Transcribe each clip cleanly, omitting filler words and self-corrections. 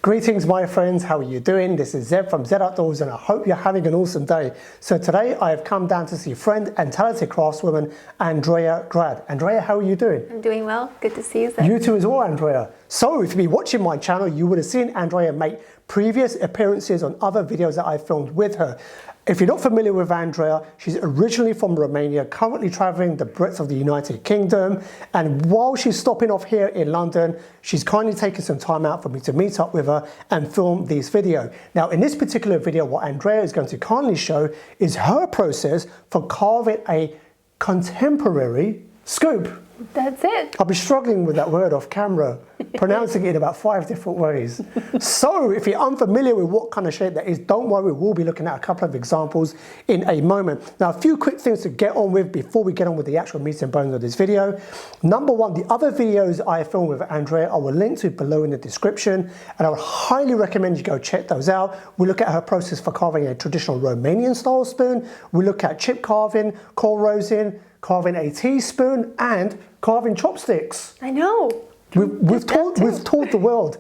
Greetings my friends, how are you doing? This is Zeb from Zed Outdoors and I hope you're having an awesome day. So today I have come down to see friend and talented craftswoman Andreea Grad. Andreea, how are you doing? I'm doing well, good to see you, Zeb. You too as well, Andreea. So if you've been watching my channel, you would have seen Andreea make previous appearances on other videos that I filmed with her. If you're not familiar with Andreea, she's originally from Romania, currently traveling the breadth of the United Kingdom. And while she's stopping off here in London, she's kindly taken some time out for me to meet up with her and film this video. Now, in this particular video, what Andreea is going to kindly show is her process for carving a contemporary scoop. That's it. I'll be struggling with that word off camera, pronouncing it in about 5 different ways. So if you're unfamiliar with what kind of shape that is, don't worry, we'll be looking at a couple of examples in a moment. Now, a few quick things to get on with before we get on with the actual meat and bones of this video. Number one, the other videos I filmed with Andreea I will link to below in the description, and I would highly recommend you go check those out. We look at her process for carving a traditional Romanian style spoon. We look at chip carving, coral rosin, carving a teaspoon, and carving chopsticks. I know. We've taught the world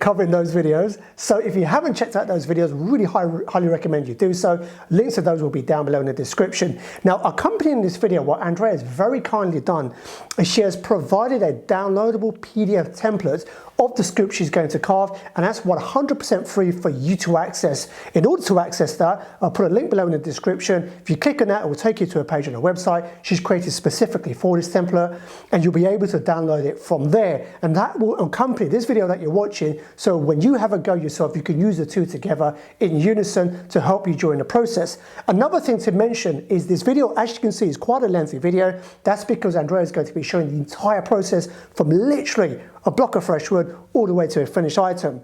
covering those videos. So if you haven't checked out those videos, really highly recommend you do so. Links to those will be down below in the description. Now, accompanying this video, what Andreea has very kindly done is she has provided a downloadable PDF template of the scoop she's going to carve, and that's 100% free for you to access. In order to access that, I'll put a link below in the description. If you click on that, it will take you to a page on her website she's created specifically for this template, and you'll be able to download it from there. And that will accompany this video that you're watching, so when you have a go yourself, you can use the two together in unison to help you during the process. Another thing to mention is this video, as you can see, is quite a lengthy video. That's because Andreea is going to be showing the entire process from literally a block of fresh wood all the way to a finished item.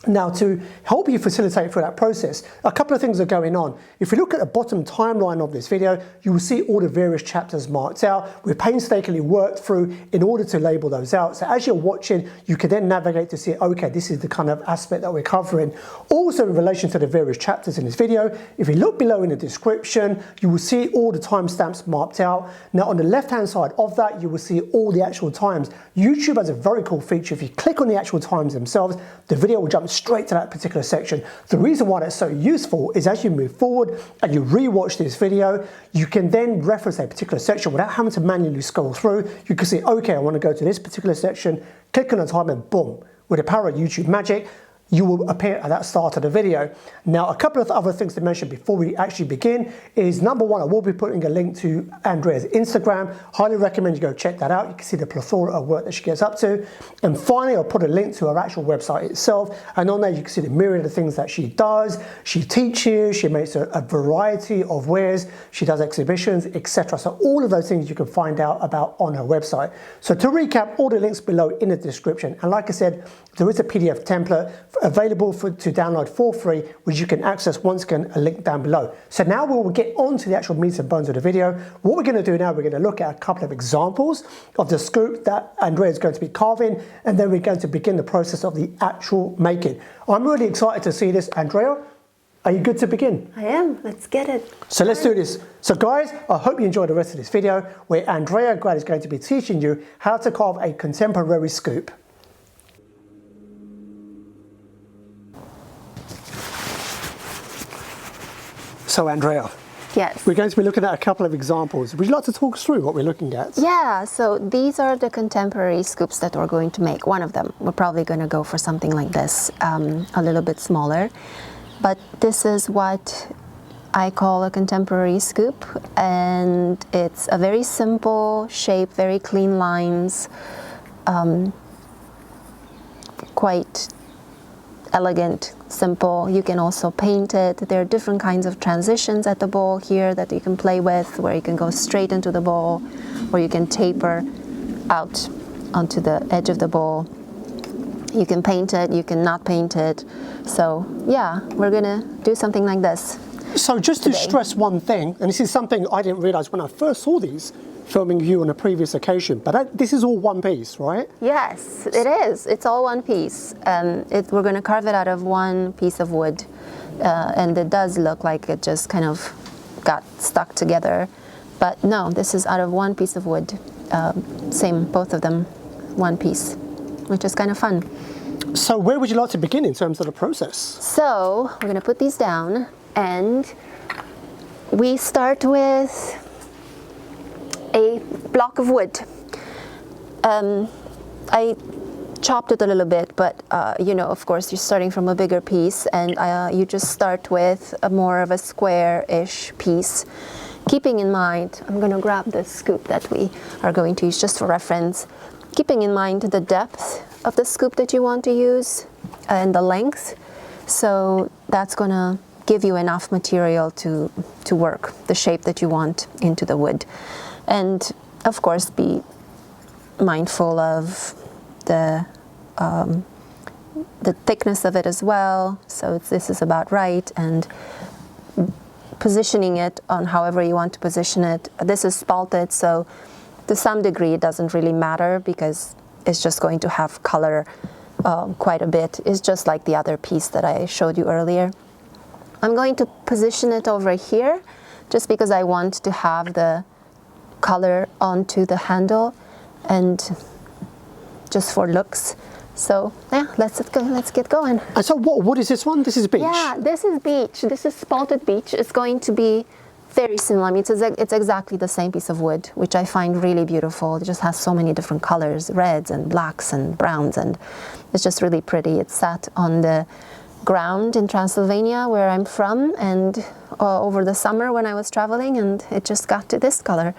Now, to help you facilitate through that process, a couple of things are going on. If you look at the bottom timeline of this video, you will see all the various chapters marked out. We've painstakingly worked through in order to label those out. So as you're watching, you can then navigate to see, okay, this is the kind of aspect that we're covering. Also in relation to the various chapters in this video, if you look below in the description, you will see all the timestamps marked out. Now on the left-hand side of that, you will see all the actual times. YouTube has a very cool feature. If you click on the actual times themselves, the video will jump straight to that particular section. The reason why that's so useful is as you move forward and you rewatch this video, you can then reference a particular section without having to manually scroll through. You can see, okay, I want to go to this particular section, click on the time and boom, with the power of YouTube magic, you will appear at that start of the video. Now, a couple of other things to mention before we actually begin is, number one, I will be putting a link to Andreea's Instagram. Highly recommend you go check that out. You can see the plethora of work that she gets up to. And finally, I'll put a link to her actual website itself. And on there, you can see the myriad of things that she does. She teaches, she makes a variety of wares, she does exhibitions, etc. So all of those things you can find out about on her website. So to recap, all the links below in the description. And like I said, there is a PDF template available to download for free, which you can access once again, a link down below. So now we'll get on to the actual meat and bones of the video. What we're going to do now, we're going to look at a couple of examples of the scoop that Andreea is going to be carving, and then we're going to begin the process of the actual making. I'm really excited to see this. Andreea, are you good to begin? I am. Let's get it. So let's do this. So guys, I hope you enjoy the rest of this video where Andreea Grad is going to be teaching you how to carve a contemporary scoop. So Andreea, yes, we're going to be looking at a couple of examples. Would you like to talk us through what we're looking at? Yeah, so these are the contemporary scoops that we're going to make. One of them, we're probably going to go for something like this, a little bit smaller. But this is what I call a contemporary scoop, and it's a very simple shape, very clean lines, quite elegant, simple. You can also paint it. There are different kinds of transitions at the bowl here that you can play with, where you can go straight into the bowl, or you can taper out onto the edge of the bowl. You can paint it, you can not paint it. So yeah, we're gonna do something like this. So just to stress one thing, and this is something I didn't realize when I first saw these, filming you on a previous occasion, but this is all one piece, right? Yes, it is. It's all one piece. We're going to carve it out of one piece of wood, and it does look like it just kind of got stuck together. But no, this is out of one piece of wood. Same, both of them, one piece, which is kind of fun. So where would you like to begin in terms of the process? So we're going to put these down, and we start with a block of wood. I chopped it a little bit, but you know, of course, you're starting from a bigger piece, and you just start with more of a square-ish piece. Keeping in mind, I'm going to grab the scoop that we are going to use just for reference. Keeping in mind the depth of the scoop that you want to use and the length. So that's going to give you enough material to work the shape that you want into the wood. And of course, be mindful of the thickness of it as well. So this is about right, and positioning it on however you want to position it. This is spalted, so to some degree it doesn't really matter because it's just going to have color quite a bit. It's just like the other piece that I showed you earlier. I'm going to position it over here just because I want to have the color onto the handle and just for looks. So yeah, let's get going. And so what is this one? This is beech? Yeah, this is beech. This is spalted beech. It's going to be very similar. I mean, it's exactly the same piece of wood, which I find really beautiful. It just has so many different colors, reds and blacks and browns, and it's just really pretty. It's sat on the ground in Transylvania, where I'm from, and over the summer when I was traveling, and it just got to this color.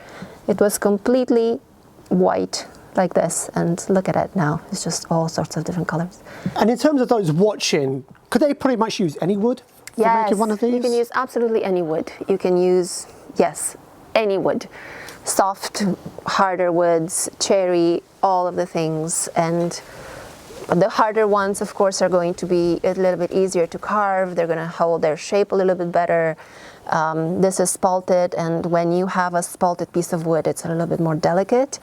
It was completely white like this, and look at it now. It's just all sorts of different colors. And in terms of those watching, could they pretty much use any wood for making one of these? You can use absolutely any wood. You can use, yes, any wood. Soft, harder woods, cherry, all of the things. And the harder ones, of course, are going to be a little bit easier to carve. They're going to hold their shape a little bit better. This is spalted, and when you have a spalted piece of wood, it's a little bit more delicate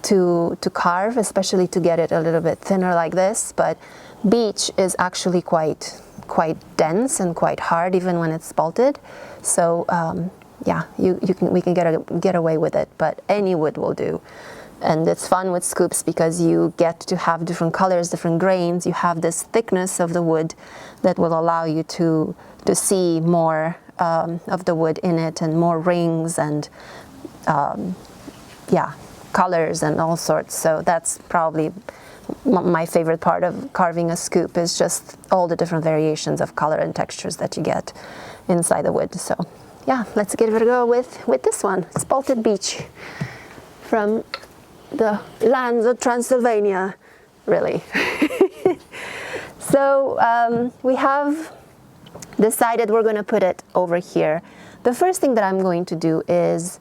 to carve, especially to get it a little bit thinner like this. But beech is actually quite dense and quite hard, even when it's spalted. So yeah, we can get away with it, but any wood will do. And it's fun with scoops because you get to have different colors, different grains. You have this thickness of the wood that will allow you to see more of the wood in it, and more rings and yeah, colors and all sorts. So that's probably my favorite part of carving a scoop, is just all the different variations of color and textures that you get inside the wood. So yeah, let's give it a go with this one, spalted beech from the lands of Transylvania, really. So we have decided we're going to put it over here. The first thing that I'm going to do is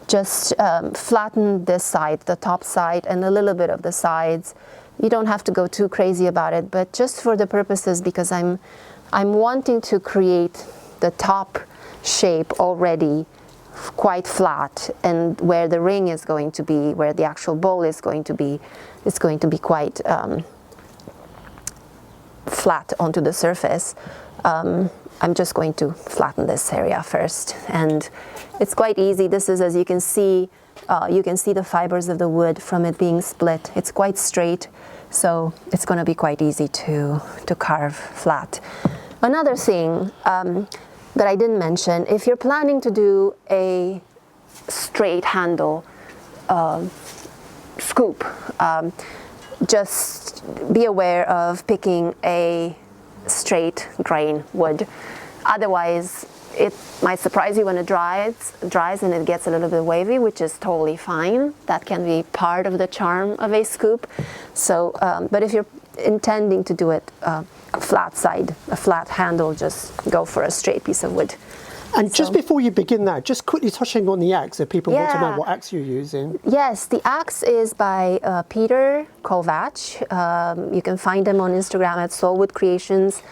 just flatten this side, the top side, and a little bit of the sides. You don't have to go too crazy about it, but just for the purposes, because I'm wanting to create the top shape already quite flat, and where the ring is going to be, where the actual bowl is going to be, it's going to be quite flat onto the surface. I'm just going to flatten this area first, and it's quite easy. This is, as you can see the fibers of the wood from it being split. It's quite straight, so it's going to be quite easy to carve flat. Another thing that I didn't mention, if you're planning to do a straight handle scoop, just be aware of picking a straight grain wood. Otherwise, it might surprise you when it dries and it gets a little bit wavy, which is totally fine. That can be part of the charm of a scoop. So, but if you're intending to do it flat side, a flat handle, just go for a straight piece of wood. And just before you begin that, just quickly touching on the axe, if people want to know what axe you're using. Yes, the axe is by Peter Kovac. You can find him on Instagram at Soulwood Creations.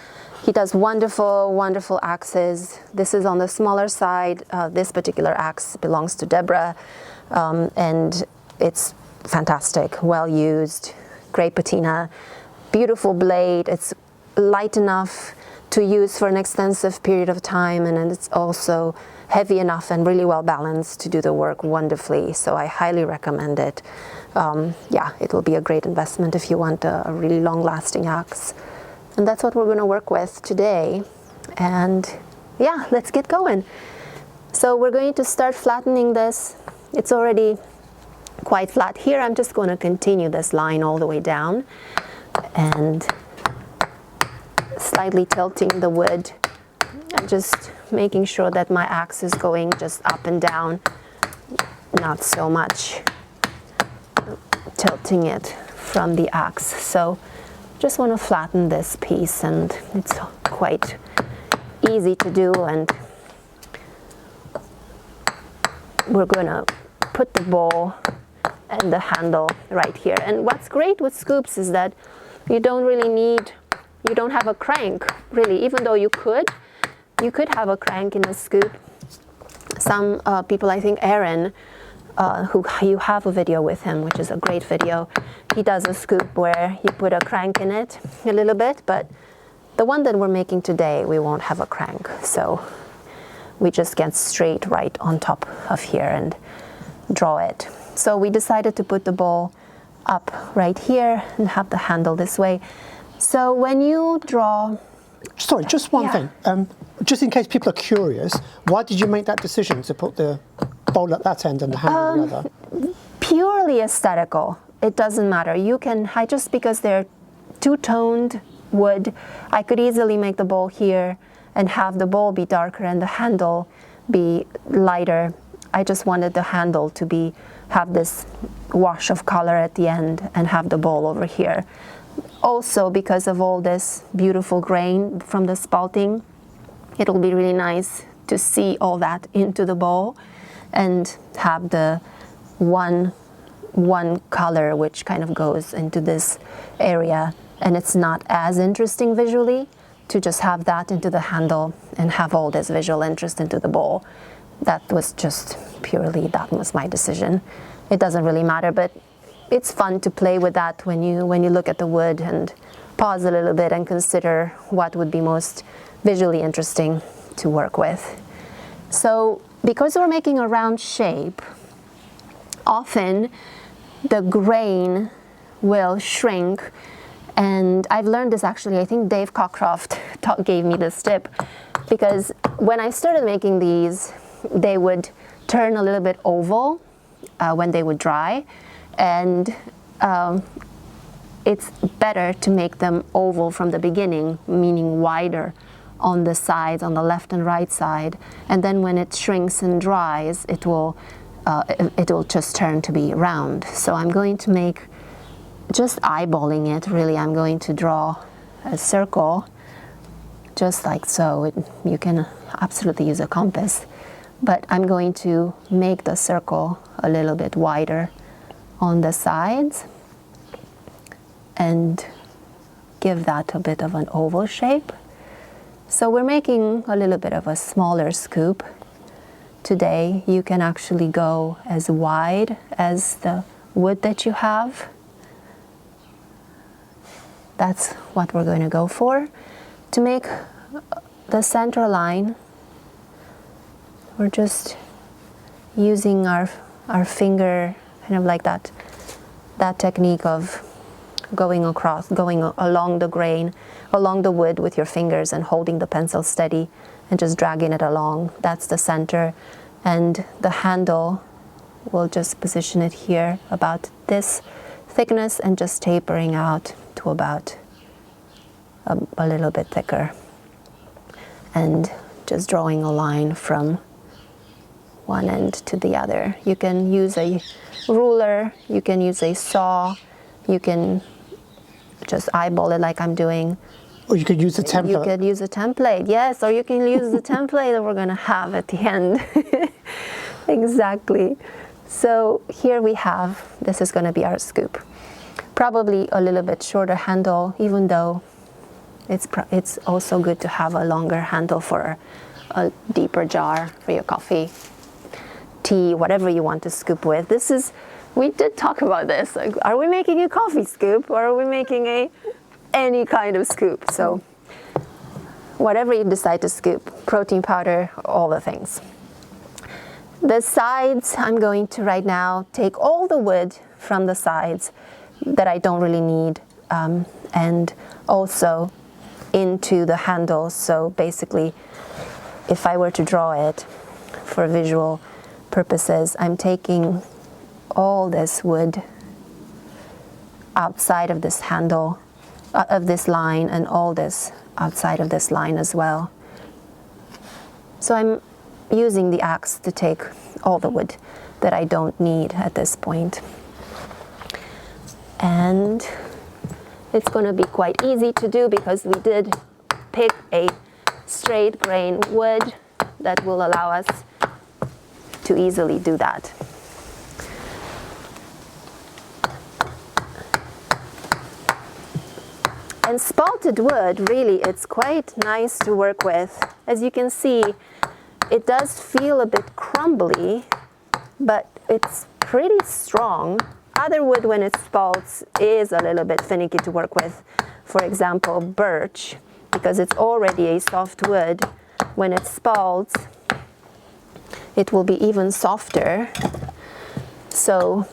He does wonderful, wonderful axes. This is on the smaller side. This particular axe belongs to Deborah, and it's fantastic, well used, great patina, beautiful blade. It's light enough to use for an extensive period of time, and it's also heavy enough and really well balanced to do the work wonderfully. So I highly recommend it. Yeah, it will be a great investment if you want a really long-lasting axe. And that's what we're going to work with today. And yeah, let's get going. So we're going to start flattening this. It's already quite flat here. I'm just going to continue this line all the way down and slightly tilting the wood and just making sure that my axe is going just up and down, not so much tilting it from the axe. So just want to flatten this piece, and it's quite easy to do. And we're going to put the bowl and the handle right here. And what's great with scoops is that you don't have a crank, really, even though you could have a crank in a scoop. Some people, I think Aaron, who you have a video with him, which is a great video, he does a scoop where you put a crank in it a little bit, but the one that we're making today, we won't have a crank. So we just get straight right on top of here and draw it. So we decided to put the bowl up right here and have the handle this way. So when you draw... Sorry, just one thing. Just in case people are curious, why did you make that decision to put the bowl at that end and the handle at the other? Purely aesthetical. It doesn't matter. You can, just because they're two-toned wood, I could easily make the bowl here and have the bowl be darker and the handle be lighter. I just wanted the handle to have this wash of color at the end and have the bowl over here. Also, because of all this beautiful grain from the spalting, it'll be really nice to see all that into the bowl and have the one color which kind of goes into this area. And it's not as interesting visually to just have that into the handle and have all this visual interest into the bowl. That was just purely, that was my decision. It doesn't really matter, but it's fun to play with that when you look at the wood and pause a little bit and consider what would be most visually interesting to work with. So because we're making a round shape, often the grain will shrink. And I've learned this actually, I think Dave Cockcroft gave me this tip, because when I started making these, they would turn a little bit oval when they would dry. And it's better to make them oval from the beginning, meaning wider on the sides, on the left and right side. And then when it shrinks and dries, it will just turn to be round. So I'm going to make, just eyeballing it, really, I'm going to draw a circle, just like so. You can absolutely use a compass. But I'm going to make the circle a little bit wider on the sides and give that a bit of an oval shape. So we're making a little bit of a smaller scoop today. You can actually go as wide as the wood that you have. That's what we're going to go for. To make the center line, we're just using our finger, kind of like that technique of going along the grain, along the wood with your fingers and holding the pencil steady and just dragging it along. That's the center. And the handle, we'll just position it here about this thickness and just tapering out to about a little bit thicker. And just drawing a line from one end to the other. You can use a ruler, you can use a saw, you can just eyeball it like I'm doing. Or you could use a template. You could use a template, yes, or you can use the template that we're going to have at the end. Exactly. So here we have, this is going to be our scoop. Probably a little bit shorter handle, even though it's also good to have a longer handle for a deeper jar for your coffee, tea, whatever you want to scoop with. We did talk about this. Like, are we making a coffee scoop or are we making any kind of scoop? So whatever you decide to scoop, protein powder, all the things. The sides, I'm going to right now take all the wood from the sides that I don't really need, and also into the handles. So basically, if I were to draw it for visual purposes, I'm taking all this wood outside of this handle, of this line, and all this outside of this line as well. So I'm using the axe to take all the wood that I don't need at this point. And it's going to be quite easy to do because we did pick a straight grain wood that will allow us to easily do that. And spalted wood, really, it's quite nice to work with. As you can see, it does feel a bit crumbly, but it's pretty strong. Other wood, when it spalts, is a little bit finicky to work with. For example, birch, because it's already a soft wood. When it spalts, it will be even softer. So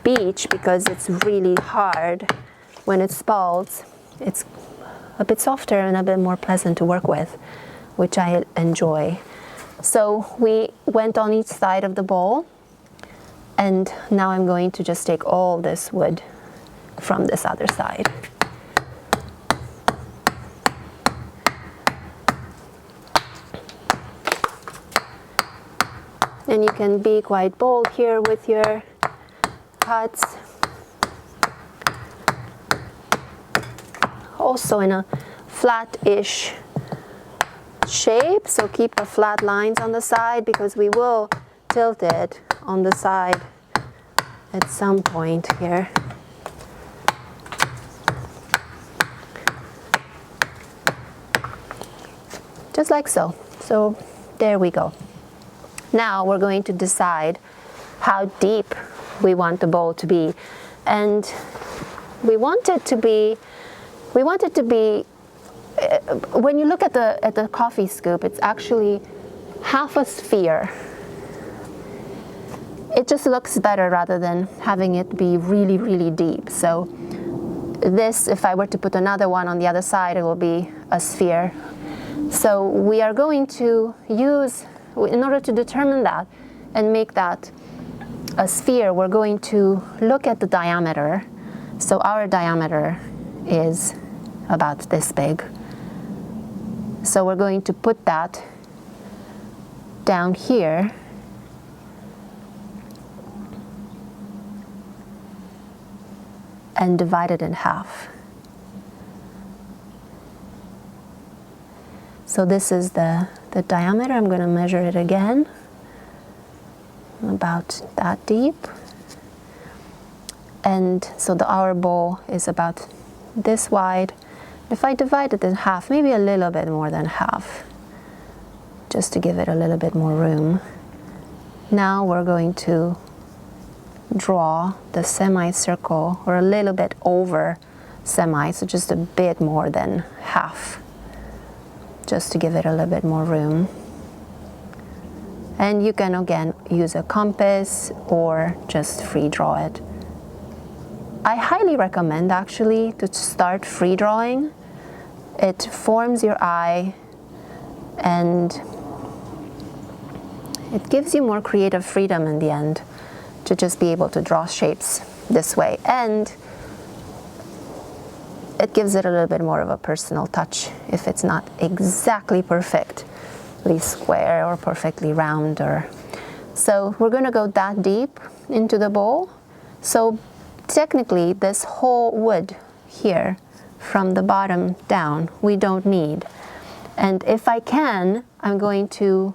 beech, because it's really hard, when it spalts, it's a bit softer and a bit more pleasant to work with, which I enjoy. So we went on each side of the bowl, and now I'm going to just take all this wood from this other side. And you can be quite bold here with your cuts. Also in a flat-ish shape, so keep the flat lines on the side because we will tilt it on the side at some point here. Just like so. So there we go. Now we're going to decide how deep we want the bowl to be, and we want it to be, when you look at the coffee scoop, it's actually half a sphere. It just looks better rather than having it be really, really deep. So this, if I were to put another one on the other side, it will be a sphere. So we are going to use, in order to determine that and make that a sphere, we're going to look at the diameter. So our diameter is about this big. So we're going to put that down here. And divide it in half. So this is the diameter. I'm going to measure it again. About that deep. And so our bowl is about this wide. If I divide it in half, maybe a little bit more than half, just to give it a little bit more room. Now we're going to draw the semicircle, or a little bit over semi, so just a bit more than half, just to give it a little bit more room. And you can again use a compass or just free draw it. I highly recommend actually to start free drawing. It forms your eye and it gives you more creative freedom in the end to just be able to draw shapes this way. And it gives it a little bit more of a personal touch if it's not exactly perfectly square or perfectly round. So we're going to go that deep into the bowl. So technically this whole wood here from the bottom down we don't need. And if I can, I'm going to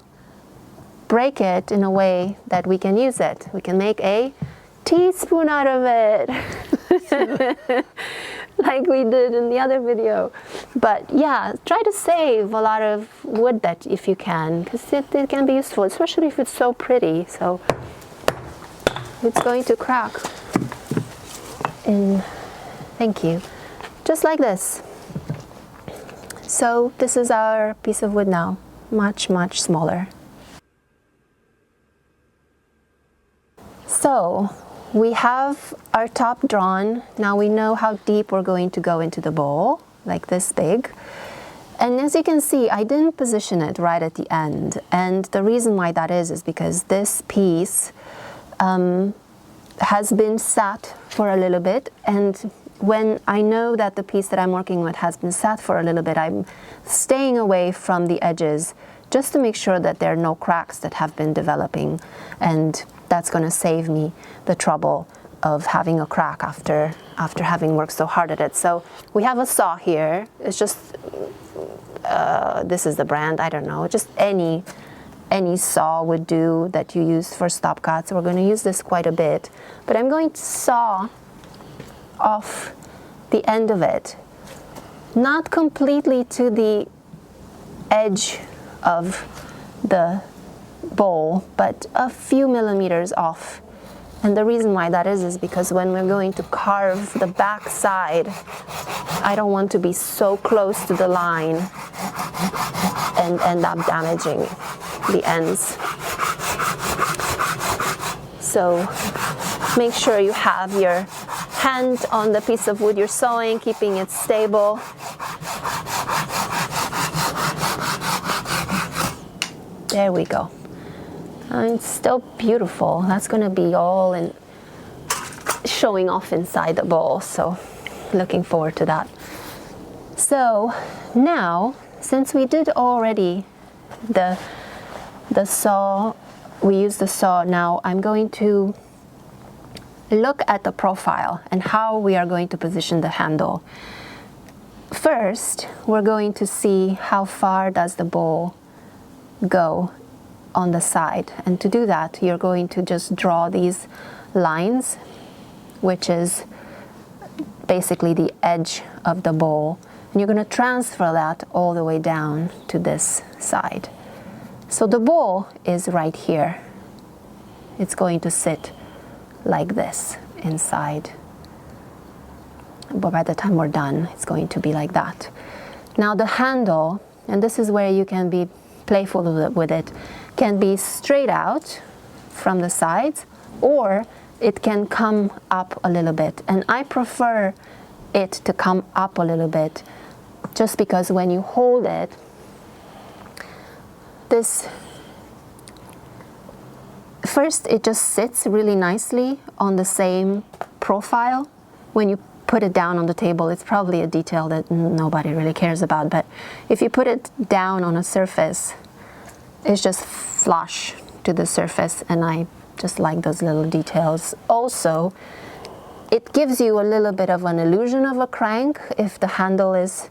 break it in a way that we can use it. We can make a teaspoon out of it. Like we did in the other video. But yeah, try to save a lot of wood that if you can, because it can be useful, especially if it's so pretty. So it's going to crack in, thank you, just like this. So this is our piece of wood now, much, much smaller. So we have our top drawn. Now we know how deep we're going to go into the bowl, like this big. And as you can see, I didn't position it right at the end. And the reason why that is because this piece has been sat for a little bit. And when I know that the piece that I'm working with has been sat for a little bit, I'm staying away from the edges just to make sure that there are no cracks that have been developing. And that's going to save me the trouble of having a crack after having worked so hard at it. So we have a saw here. It's just, this is the brand, I don't know, just any saw would do that you use for stop cuts. We're going to use this quite a bit, but I'm going to saw off the end of it, not completely to the edge of the bowl, but a few millimeters off. And the reason why that is because when we're going to carve the back side, I don't want to be so close to the line and end up damaging the ends. So make sure you have your hand on the piece of wood you're sawing, keeping it stable. There we go. And it's still beautiful. That's going to be all in showing off inside the bowl, so looking forward to that. So now, since we did already the saw, we used the saw, now I'm going to look at the profile and how we are going to position the handle. First, we're going to see how far does the bowl go on the side, and to do that you're going to just draw these lines, which is basically the edge of the bowl, and you're going to transfer that all the way down to this side. So the bowl is right here. It's going to sit like this inside, but by the time we're done it's going to be like that. Now the handle, and this is where you can be playful with it, can be straight out from the sides, or it can come up a little bit. And I prefer it to come up a little bit, just because when you hold it, this, first it just sits really nicely on the same profile. When you put it down on the table, it's probably a detail that nobody really cares about, but if you put it down on a surface, it's just flush to the surface, and I just like those little details. Also, it gives you a little bit of an illusion of a crank if the handle is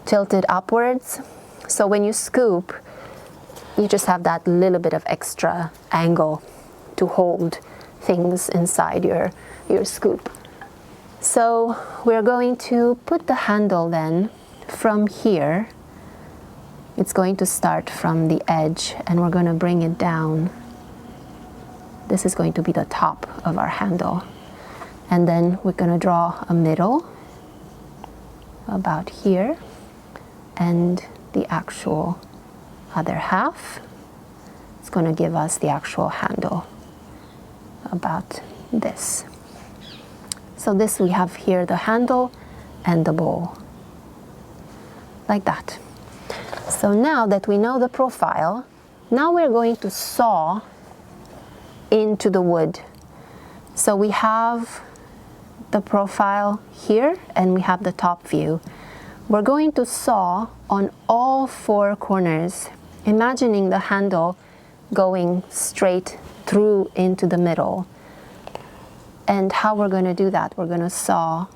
tilted upwards. So when you scoop, you just have that little bit of extra angle to hold things inside your scoop. So we're going to put the handle then from here. It's going to start from the edge, and we're going to bring it down. This is going to be the top of our handle. And then we're going to draw a middle about here, and the actual other half. It's going to give us the actual handle about this. So this, we have here the handle and the bowl, like that. So now that we know the profile, now we're going to saw into the wood. So we have the profile here, and we have the top view. We're going to saw on all four corners, imagining the handle going straight through into the middle. And how we're going to do that, we're going to saw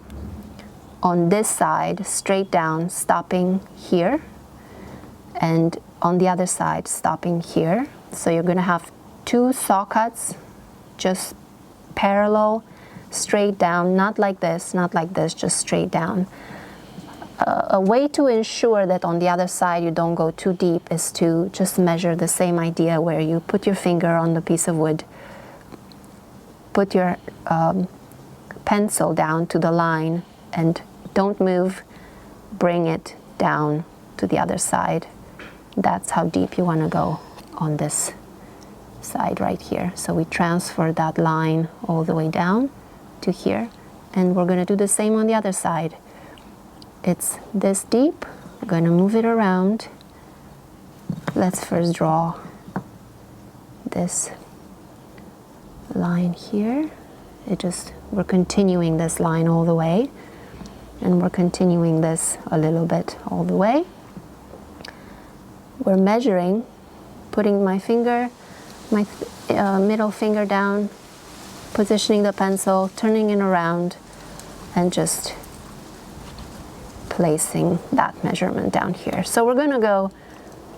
on this side straight down, stopping here, and on the other side stopping here. So you're going to have two saw cuts, just parallel, straight down, not like this, just straight down. A way to ensure that on the other side you don't go too deep is to just measure the same idea, where you put your finger on the piece of wood, put your pencil down to the line, and don't move, bring it down to the other side. That's how deep you want to go on this side right here. So we transfer that line all the way down to here, and we're going to do the same on the other side. It's this deep. I'm going to move it around. Let's first draw this line here. We're continuing this line all the way, and we're continuing this a little bit all the way. We're measuring, putting my finger, my middle finger down, positioning the pencil, turning it around, and just placing that measurement down here. So we're going to go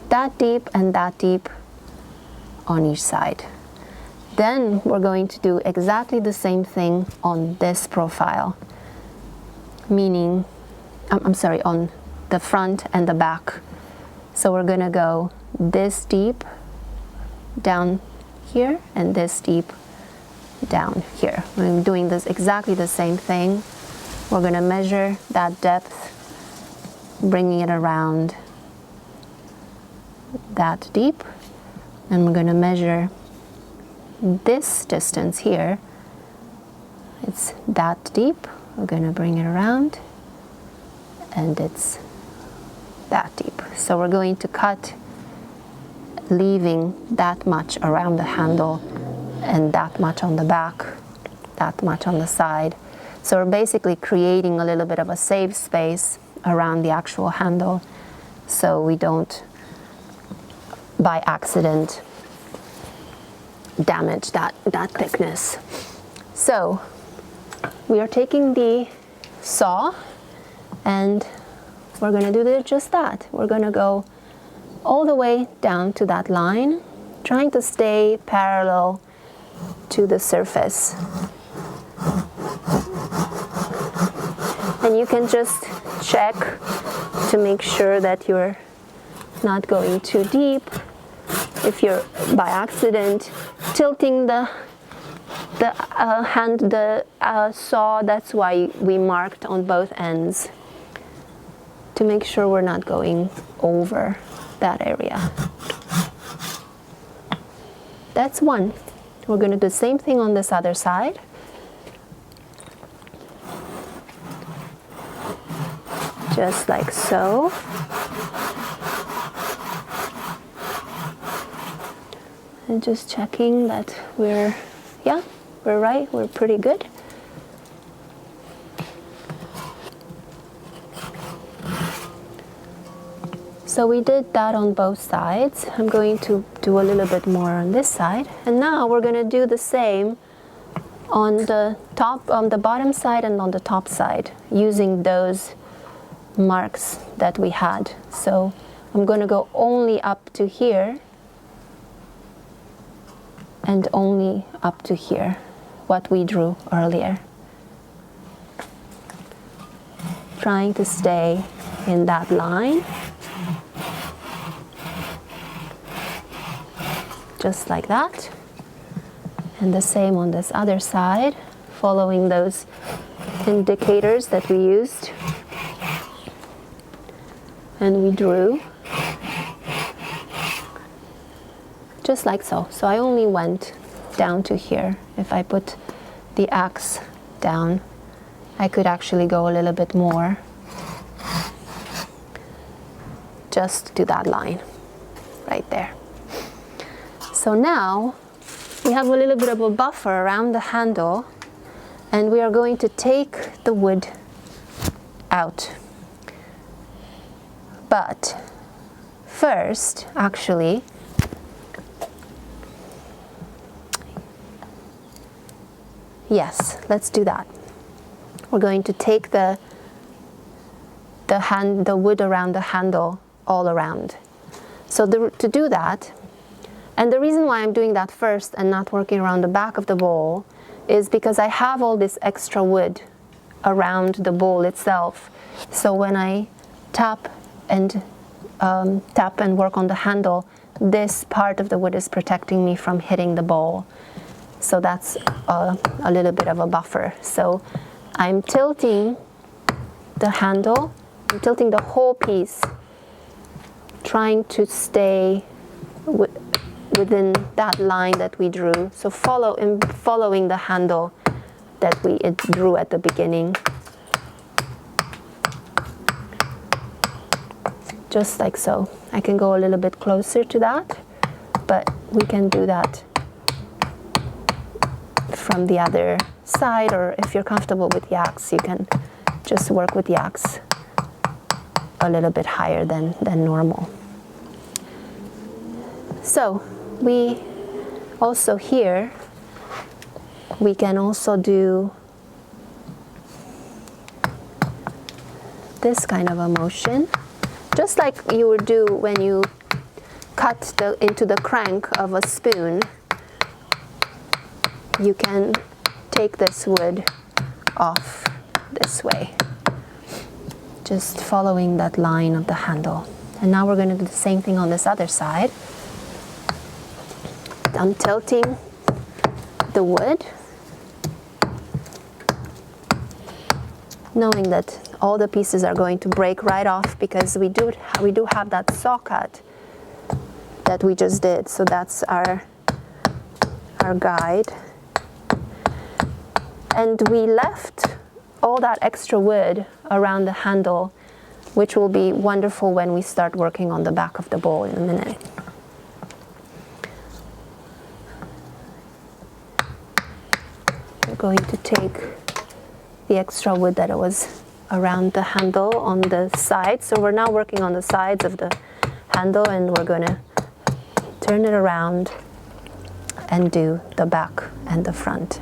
that deep and that deep on each side. Then we're going to do exactly the same thing on this profile, meaning, I'm sorry, on the front and the back. So we're going to go this deep down here and this deep down here. I'm doing this exactly the same thing. We're going to measure that depth, bringing it around that deep, and we're going to measure this distance here. It's that deep. We're going to bring it around, and it's that deep. So we're going to cut, leaving that much around the handle and that much on the back, that much on the side. So we're basically creating a little bit of a safe space around the actual handle, so we don't by accident damage that thickness. So we are taking the saw and we're going to do just that. We're going to go all the way down to that line, trying to stay parallel to the surface. And you can just check to make sure that you're not going too deep. If you're by accident tilting the saw, that's why we marked on both ends, to make sure we're not going over that area. That's one. We're going to do the same thing on this other side. Just like so. And just checking that we're right, we're pretty good. So we did that on both sides. I'm going to do a little bit more on this side. And now we're going to do the same on the top, on the bottom side and on the top side, using those marks that we had. So I'm going to go only up to here and only up to here, what we drew earlier. Trying to stay in that line. Just like that. And the same on this other side, following those indicators that we used. And we drew. Just like so. So I only went down to here. If I put the axe down, I could actually go a little bit more just to that line right there. So now we have a little bit of a buffer around the handle, and we are going to take the wood out. But first, actually, yes, let's do that. We're going to take the wood around the handle all around. So to do that, and the reason why I'm doing that first and not working around the back of the bowl is because I have all this extra wood around the bowl itself. So when I tap and work on the handle, this part of the wood is protecting me from hitting the bowl. So that's a little bit of a buffer. So I'm tilting the handle, I'm tilting the whole piece, trying to stay within that line that we drew. So following the handle that we drew at the beginning. Just like so. I can go a little bit closer to that, but we can do that from the other side, or if you're comfortable with the axe, you can just work with the axe a little bit higher than normal. So we also here, we can also do this kind of a motion, just like you would do when you cut into the crank of a spoon. You can take this wood off this way, just following that line of the handle. And now we're going to do the same thing on this other side. I'm tilting the wood, knowing that all the pieces are going to break right off because we do have that saw cut that we just did. So that's our guide. And we left all that extra wood around the handle, which will be wonderful when we start working on the back of the bowl in a minute. We're going to take the extra wood that was around the handle on the sides. So we're now working on the sides of the handle, and we're going to turn it around and do the back and the front.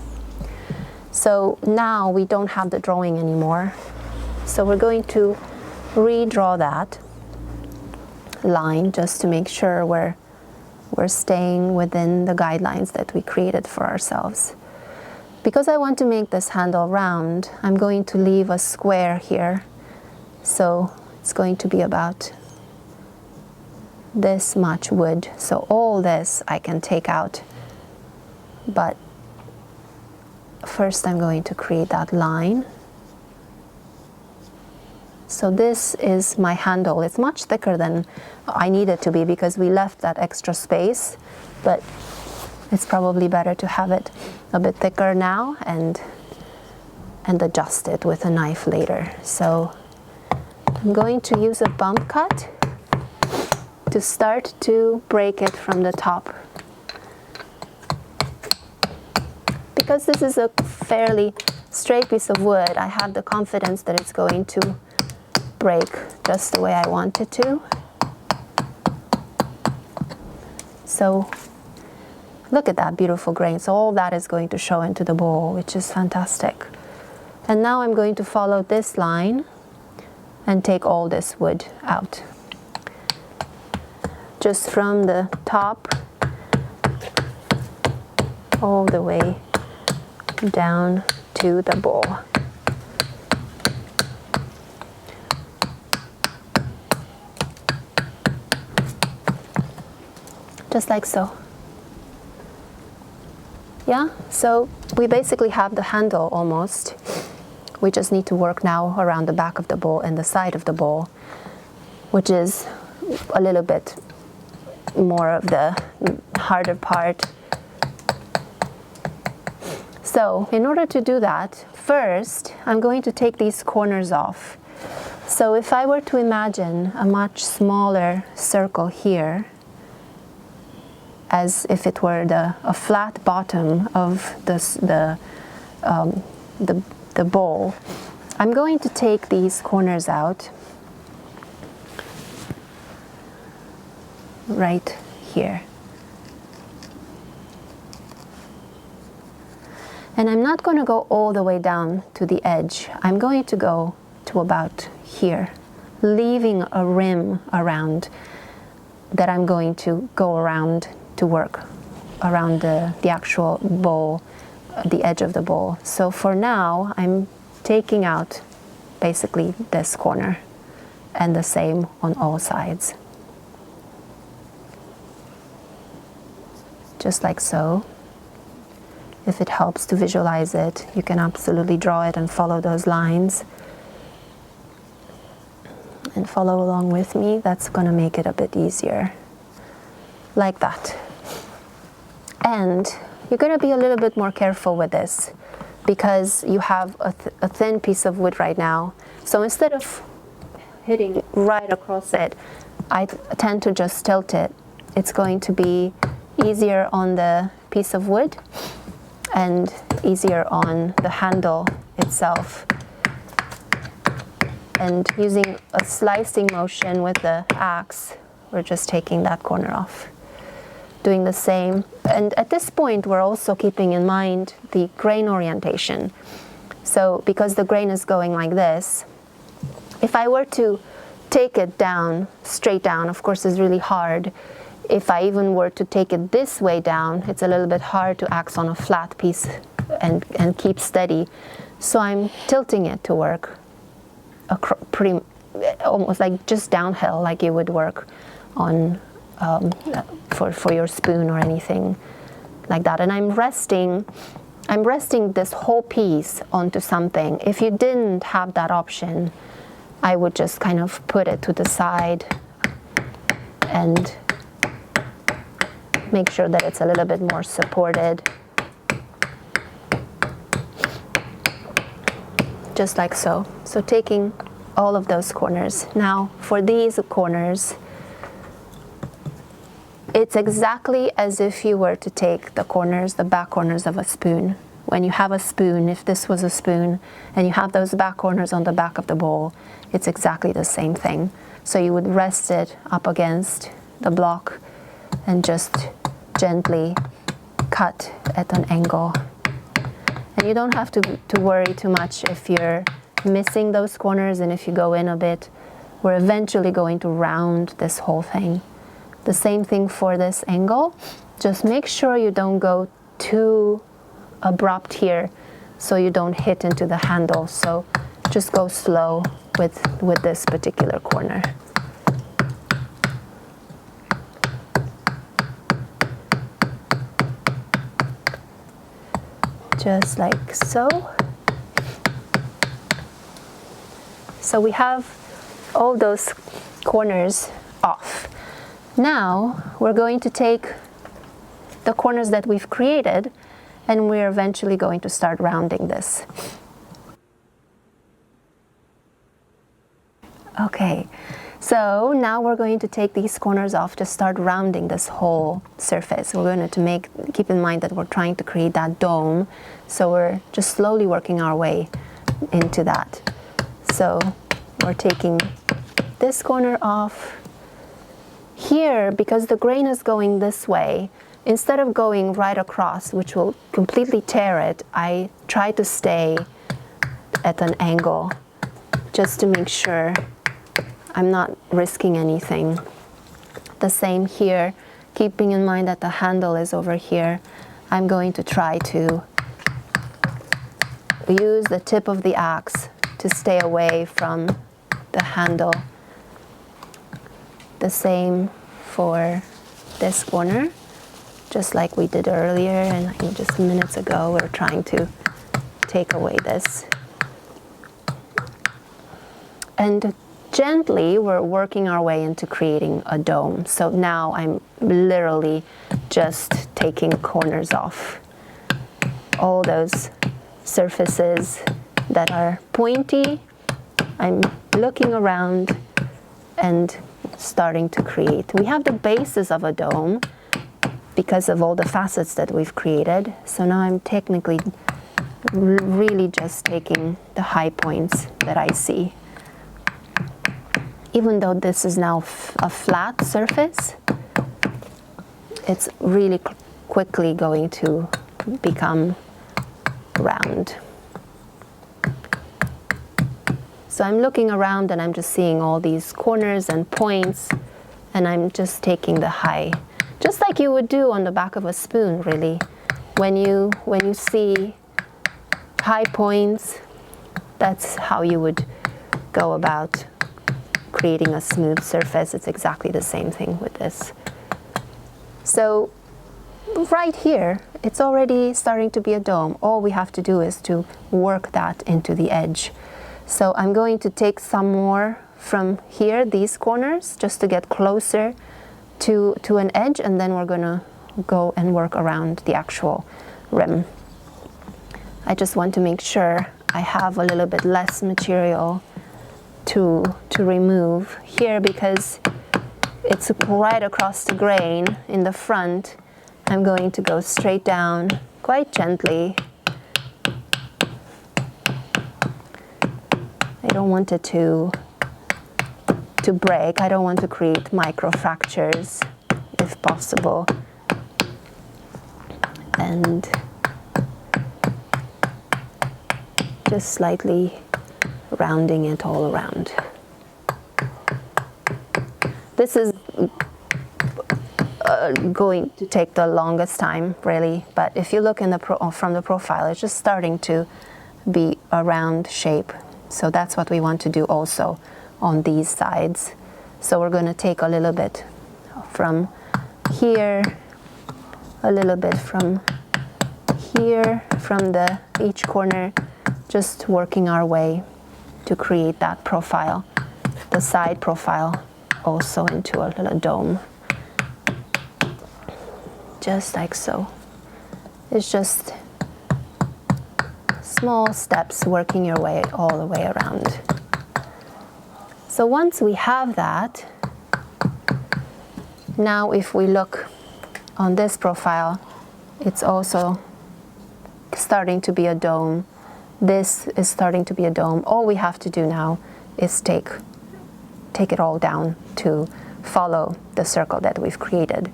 So now we don't have the drawing anymore. So we're going to redraw that line just to make sure we're staying within the guidelines that we created for ourselves. Because I want to make this handle round, I'm going to leave a square here. So it's going to be about this much wood. So all this I can take out. But first I'm going to create that line. So this is my handle. It's much thicker than I need it to be because we left that extra space, but it's probably better to have it a bit thicker now and adjust it with a knife later. So I'm going to use a bump cut to start to break it from the top. Because this is a fairly straight piece of wood, I have the confidence that it's going to break just the way I want it to. So look at that beautiful grain. So all that is going to show into the bowl, which is fantastic. And now I'm going to follow this line and take all this wood out. Just from the top all the way down to the bowl. Just like so. Yeah, so we basically have the handle almost. We just need to work now around the back of the bowl and the side of the bowl, which is a little bit more of the harder part. So in order to do that, first I'm going to take these corners off. So if I were to imagine a much smaller circle here, as if it were a flat bottom of the bowl, I'm going to take these corners out right here. And I'm not going to go all the way down to the edge. I'm going to go to about here, leaving a rim around that I'm going to go around to work around the actual bowl, the edge of the bowl. So for now, I'm taking out basically this corner and the same on all sides. Just like so. If it helps to visualize it, you can absolutely draw it and follow those lines. And follow along with me. That's going to make it a bit easier. Like that. And you're going to be a little bit more careful with this because you have a thin piece of wood right now. So instead of hitting right across it, I tend to just tilt it. It's going to be easier on the piece of wood and easier on the handle itself. And using a slicing motion with the axe, we're just taking that corner off. Doing the same. And at this point, we're also keeping in mind the grain orientation. So because the grain is going like this, if I were to take it down, straight down, of course it's really hard. If I even were to take it this way down, it's a little bit hard to axe on a flat piece and keep steady. So I'm tilting it to work pretty, almost like just downhill, like you would work on for your spoon or anything like that. And I'm resting this whole piece onto something. If you didn't have that option, I would just kind of put it to the side and make sure that it's a little bit more supported. Just like so. So taking all of those corners. Now for these corners, it's exactly as if you were to take the corners, the back corners of a spoon. When you have a spoon, if this was a spoon, and you have those back corners on the back of the bowl, it's exactly the same thing. So you would rest it up against the block and just gently cut at an angle. And you don't have to worry too much if you're missing those corners, and if you go in a bit, we're eventually going to round this whole thing. The same thing for this angle. Just make sure you don't go too abrupt here so you don't hit into the handle. So just go slow with this particular corner. Just like so. So we have all those corners off. Now we're going to take the corners that we've created, and we're eventually going to start rounding this. Okay, so now we're going to take these corners off to start rounding this whole surface. We're going to keep in mind that we're trying to create that dome, so we're just slowly working our way into that. So we're taking this corner off. Here, because the grain is going this way, instead of going right across, which will completely tear it, I try to stay at an angle just to make sure I'm not risking anything. The same here, keeping in mind that the handle is over here. I'm going to try to use the tip of the axe to stay away from the handle. The same for this corner, just like we did earlier, and just minutes ago we're trying to take away this. And gently we're working our way into creating a dome. So now I'm literally just taking corners off. All those surfaces that are pointy, I'm looking around and starting to create. We have the basis of a dome because of all the facets that we've created. So now I'm technically really just taking the high points that I see. Even though this is now a flat surface, it's really quickly going to become round. So I'm looking around and I'm just seeing all these corners and points, and I'm just taking the high, just like you would do on the back of a spoon, really. When you see high points, that's how you would go about creating a smooth surface. It's exactly the same thing with this. So right here, it's already starting to be a dome. All we have to do is to work that into the edge. So I'm going to take some more from here, these corners, just to get closer to an edge, and then we're going to go and work around the actual rim. I just want to make sure I have a little bit less material to remove here, because it's right across the grain in the front. I'm going to go straight down quite gently. I don't want it to break. I don't want to create micro fractures if possible. And just slightly rounding it all around. This is going to take the longest time, really, but if you look in the from the profile, it's just starting to be a round shape. So that's what we want to do also on these sides. So we're going to take a little bit from here, a little bit from here, from each corner, just working our way to create that profile, the side profile also into a little dome. Just like so. It's just small steps working your way all the way around. So once we have that, now if we look on this profile, it's also starting to be a dome. This is starting to be a dome. All we have to do now is take it all down to follow the circle that we've created.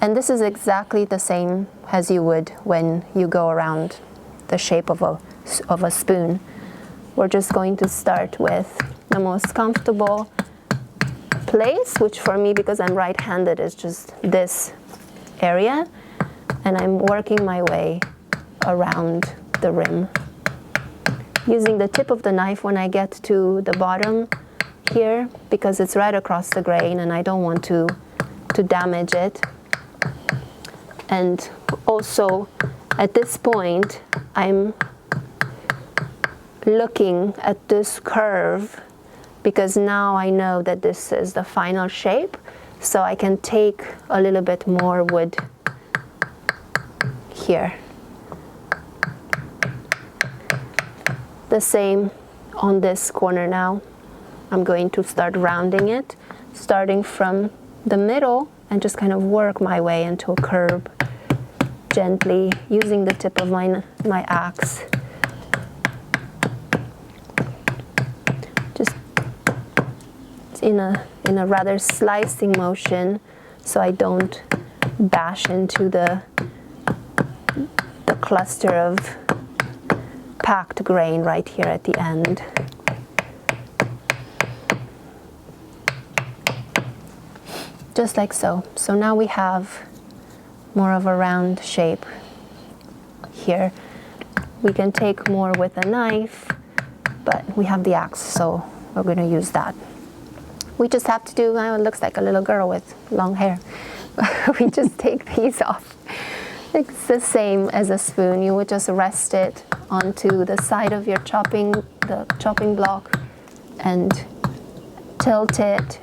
And this is exactly the same as you would when you go around the shape of a spoon. We're just going to start with the most comfortable place, which for me, because I'm right-handed, is just this area. And I'm working my way around the rim. Using the tip of the knife when I get to the bottom here, because it's right across the grain and I don't want to damage it. And also at this point, I'm looking at this curve, because now I know that this is the final shape, so I can take a little bit more wood here. The same on this corner now. I'm going to start rounding it, starting from the middle, and just kind of work my way into a curve gently, using the tip of my axe. Just in a rather slicing motion, so I don't bash into the cluster of packed grain right here at the end. Just like so. So now we have more of a round shape here. We can take more with a knife, but we have the axe, so we're going to use that. We just have to do, it looks like a little girl with long hair. We just take these off. It's the same as a spoon. You would just rest it onto the side of your chopping block and tilt it.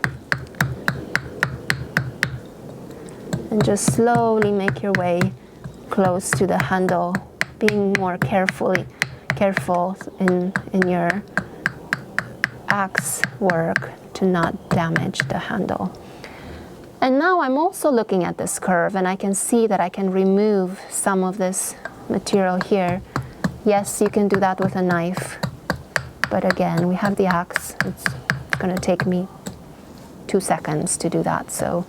And just slowly make your way close to the handle, being more careful in your axe work to not damage the handle. And now I'm also looking at this curve, and I can see that I can remove some of this material here. Yes, you can do that with a knife, but again, we have the axe. It's going to take me 2 seconds to do that. So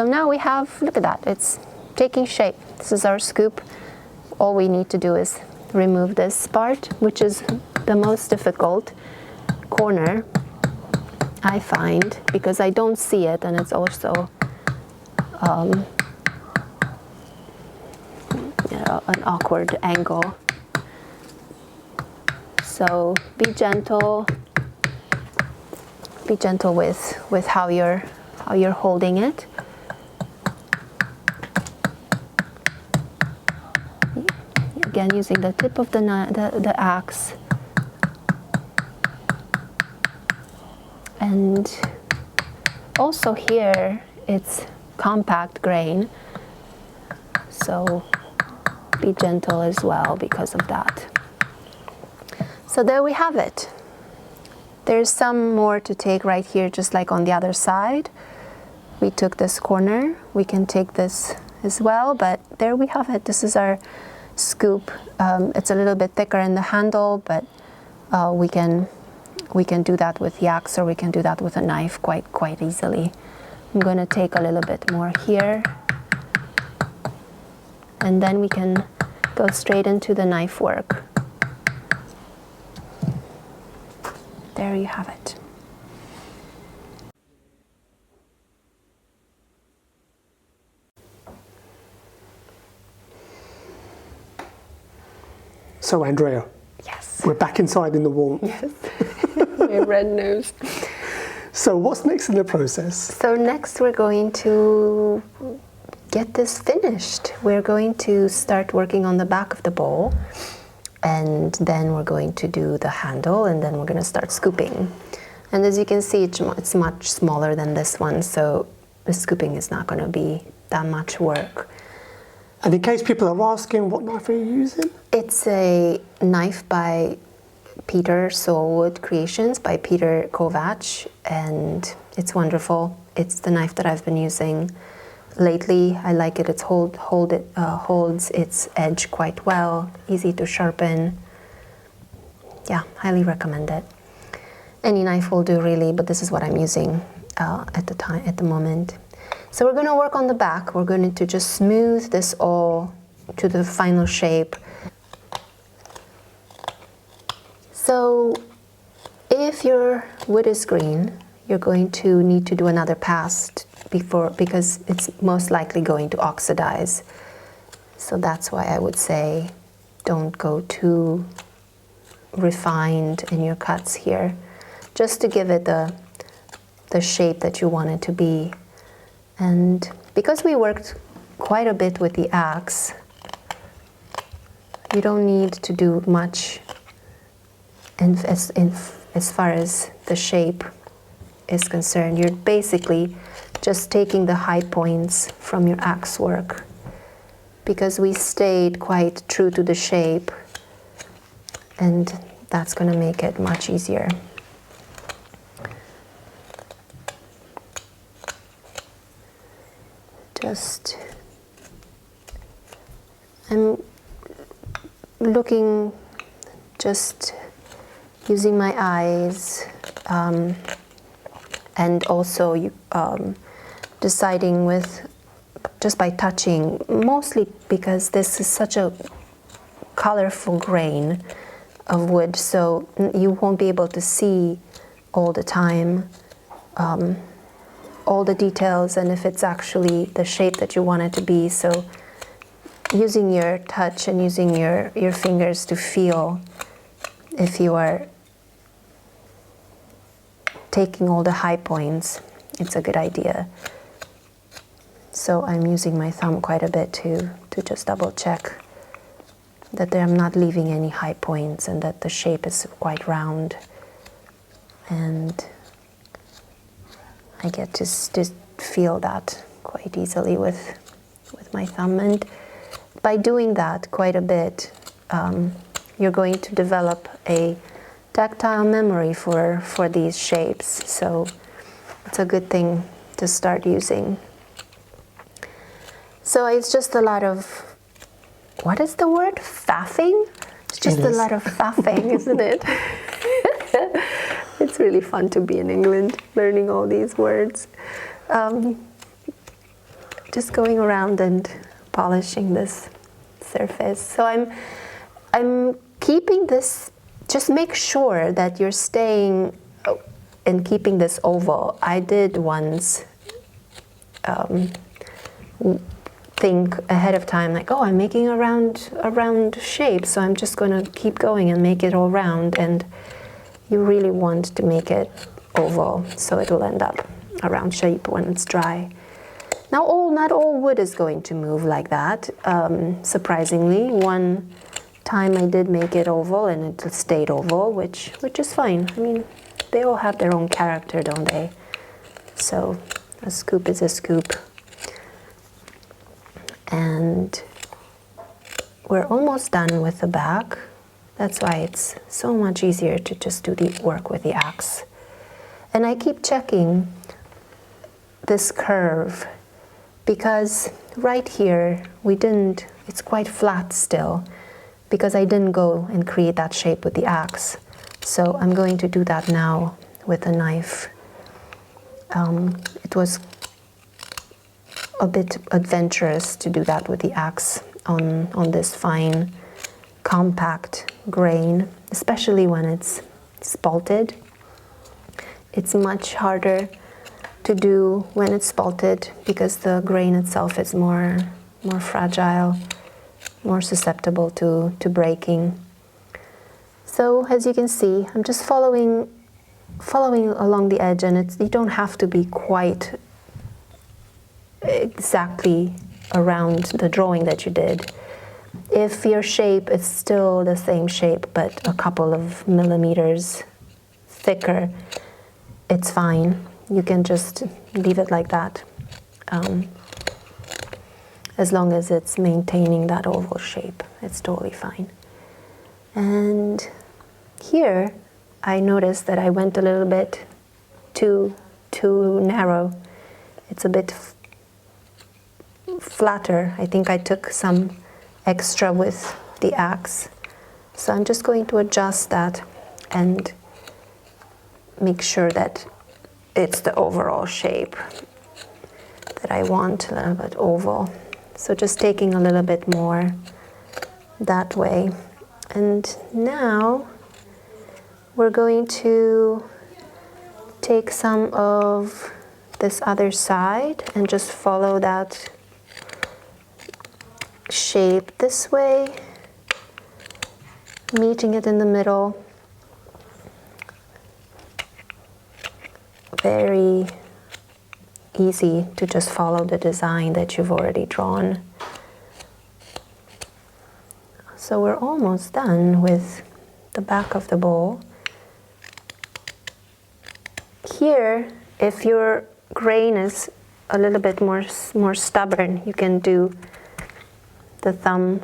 now we have, look at that, it's taking shape. This is our scoop. All we need to do is remove this part, which is the most difficult corner, I find, because I don't see it, and it's also an awkward angle. So be gentle with how you're holding it. Again, using the tip of the axe. And also here, it's compact grain. So be gentle as well because of that. So there we have it. There's some more to take right here, just like on the other side. We took this corner, we can take this as well, but there we have it. This is our scoop. It's a little bit thicker in the handle, but we can do that with the axe, or we can do that with a knife quite easily. I'm going to take a little bit more here, and then we can go straight into the knife work. There you have it. So Andrea, Yes. we're back inside in the warmth. Yes. My red nose. So what's next in the process? So next we're going to get this finished. We're going to start working on the back of the bowl, and then we're going to do the handle, and then we're going to start scooping. And as you can see, it's much smaller than this one, so the scooping is not going to be that much work. And in case people are asking, what knife are you using? It's a knife by Peter Soulwood Creations by Peter Kovacs, and it's wonderful. It's the knife that I've been using lately. I like it. It holds its edge quite well, easy to sharpen. Yeah, highly recommend it. Any knife will do really, but this is what I'm using at the moment. So we're going to work on the back. We're going to just smooth this all to the final shape. So if your wood is green, you're going to need to do another pass because it's most likely going to oxidize. So that's why I would say don't go too refined in your cuts here, just to give it the shape that you want it to be. And because we worked quite a bit with the axe, you don't need to do much as far as the shape is concerned. You're basically just taking the high points from your axe work, because we stayed quite true to the shape, and that's going to make it much easier. I'm looking, just using my eyes, and also deciding with just by touching, mostly because this is such a colorful grain of wood, so you won't be able to see all the time all the details and if it's actually the shape that you want it to be. So using your touch and using your fingers to feel if you are taking all the high points, it's a good idea. So I'm using my thumb quite a bit to just double check that I'm not leaving any high points and that the shape is quite round. And I get to just feel that quite easily with my thumb. And by doing that quite a bit, you're going to develop a tactile memory for these shapes. So it's a good thing to start using. So it's just a lot of, what is the word? Faffing? It's just a lot of faffing, isn't it? It's really fun to be in England, learning all these words. Just going around and polishing this surface. So I'm keeping this, just make sure that you're staying and keeping this oval. I did once think ahead of time, like, oh, I'm making a round shape, so I'm just going to keep going and make it all round. And you really want to make it oval, so it will end up a round shape when it's dry. Now, not all wood is going to move like that. Surprisingly, one time I did make it oval, and it stayed oval, which is fine. I mean, they all have their own character, don't they? So a scoop is a scoop. And we're almost done with the back. That's why it's so much easier to just do the work with the axe. And I keep checking this curve because right here it's quite flat still because I didn't go and create that shape with the axe. So I'm going to do that now with a knife. It was a bit adventurous to do that with the axe on this fine, compact grain, especially when it's spalted. It's much harder to do when it's spalted because the grain itself is more fragile, more susceptible to breaking. So as you can see, I'm just following along the edge, and you don't have to be quite exactly around the drawing that you did. If your shape is still the same shape but a couple of millimeters thicker, it's fine. You can just leave it like that, as long as it's maintaining that oval shape. It's totally fine. And here I noticed that I went a little bit too narrow. It's a bit flatter. I think I took some extra with the axe. So I'm just going to adjust that and make sure that it's the overall shape that I want, a little bit oval. So just taking a little bit more that way. And now we're going to take some of this other side and just follow that shape this way, meeting it in the middle. Very easy to just follow the design that you've already drawn. So we're almost done with the back of the bowl. Here, if your grain is a little bit more stubborn, you can do the thumb,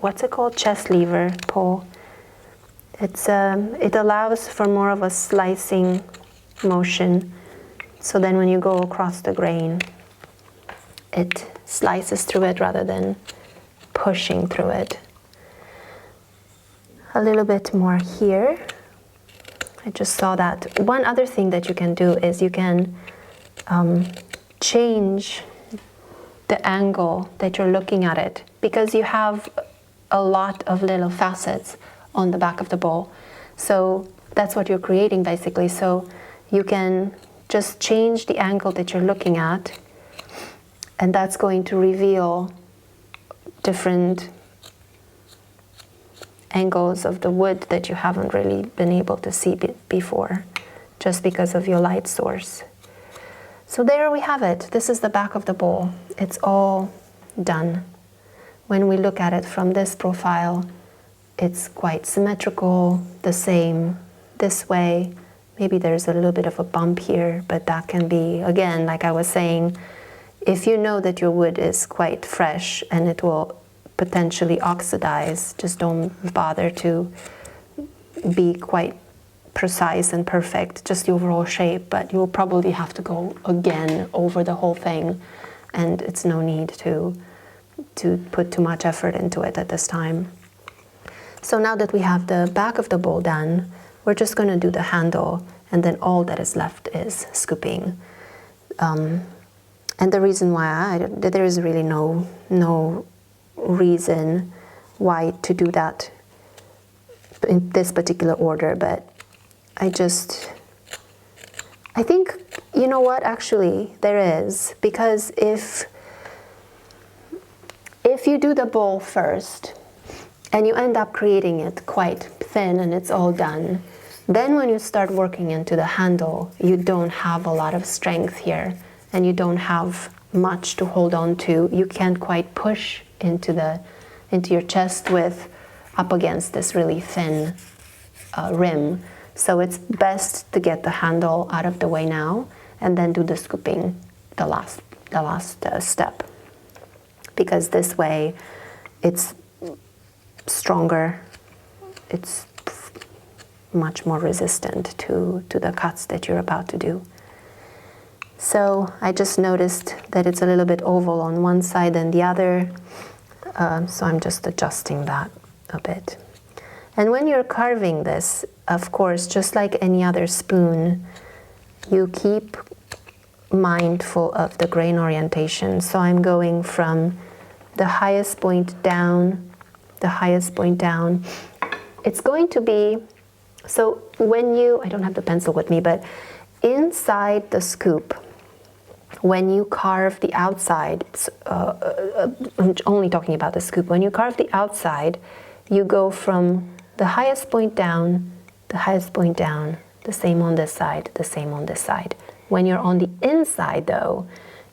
what's it called? Chest lever pull. It allows for more of a slicing motion. So then when you go across the grain, it slices through it rather than pushing through it. A little bit more here. I just saw that. One other thing that you can do is you can change the angle that you're looking at it, because you have a lot of little facets on the back of the bowl. So that's what you're creating basically. So you can just change the angle that you're looking at, and that's going to reveal different angles of the wood that you haven't really been able to see before, just because of your light source. So there we have it. This is the back of the bowl. It's all done. When we look at it from this profile, it's quite symmetrical, the same this way. Maybe there's a little bit of a bump here, but that can be, again, like I was saying, if you know that your wood is quite fresh and it will potentially oxidize, just don't bother to be quite precise and perfect, just the overall shape, but you'll probably have to go again over the whole thing, and it's no need to put too much effort into it at this time. So now that we have the back of the bowl done, we're just going to do the handle, and then all that is left is scooping. And the reason why there is really no reason why to do that in this particular order, but I think, you know what, actually there is, because if you do the bowl first and you end up creating it quite thin and it's all done, then when you start working into the handle, you don't have a lot of strength here and you don't have much to hold on to. You can't quite push into your chest width up against this really thin rim. So it's best to get the handle out of the way now and then do the scooping the last step, because this way it's stronger, it's much more resistant to the cuts that you're about to do. So I just noticed that it's a little bit oval on one side than the other, so I'm just adjusting that a bit. And when you're carving this, of course, just like any other spoon, you keep mindful of the grain orientation. So I'm going from the highest point down, the highest point down. It's going to be, so when you, I don't have the pencil with me, but inside the scoop, when you carve the outside, I'm only talking about the scoop, when you carve the outside, you go from the highest point down, the highest point down, the same on this side, the same on this side. When you're on the inside though,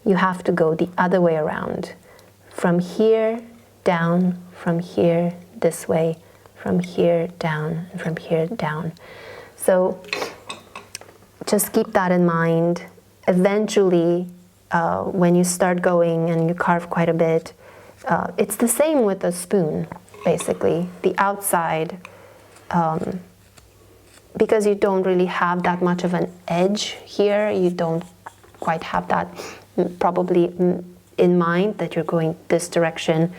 you have to go the other way around. From here down, from here this way, from here down, and from here down. So just keep that in mind. Eventually, when you start going and you carve quite a bit, it's the same with a spoon, basically. The outside, because you don't really have that much of an edge here, you don't quite have that probably in mind that you're going this direction,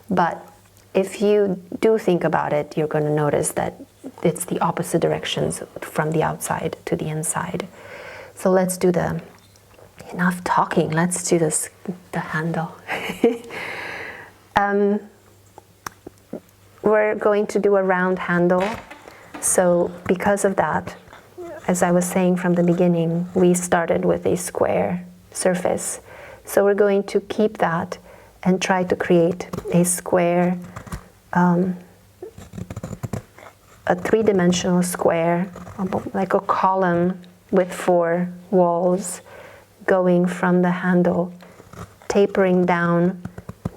but if you do think about it, you're going to notice that it's the opposite directions from the outside to the inside. So let's do enough talking, let's do the handle. We're going to do a round handle. So because of that, as I was saying from the beginning, we started with a square surface. So we're going to keep that and try to create a square, a three-dimensional square, like a column with 4 walls going from the handle, tapering down,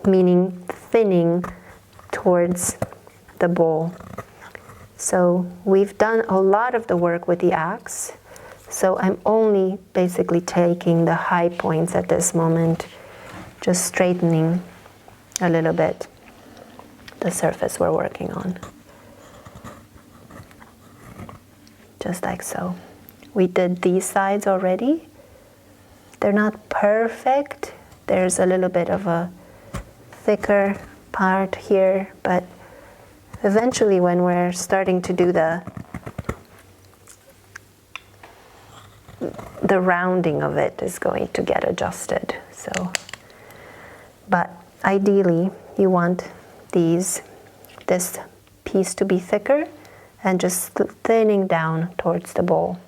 meaning thinning towards the bowl. So we've done a lot of the work with the axe, so I'm only basically taking the high points at this moment, just straightening a little bit the surface we're working on. Just like so. We did these sides already. They're not perfect. There's a little bit of a thicker part here, but eventually when we're starting to do the rounding of it is going to get adjusted. So, but ideally you want this piece to be thicker and just thinning down towards the bowl.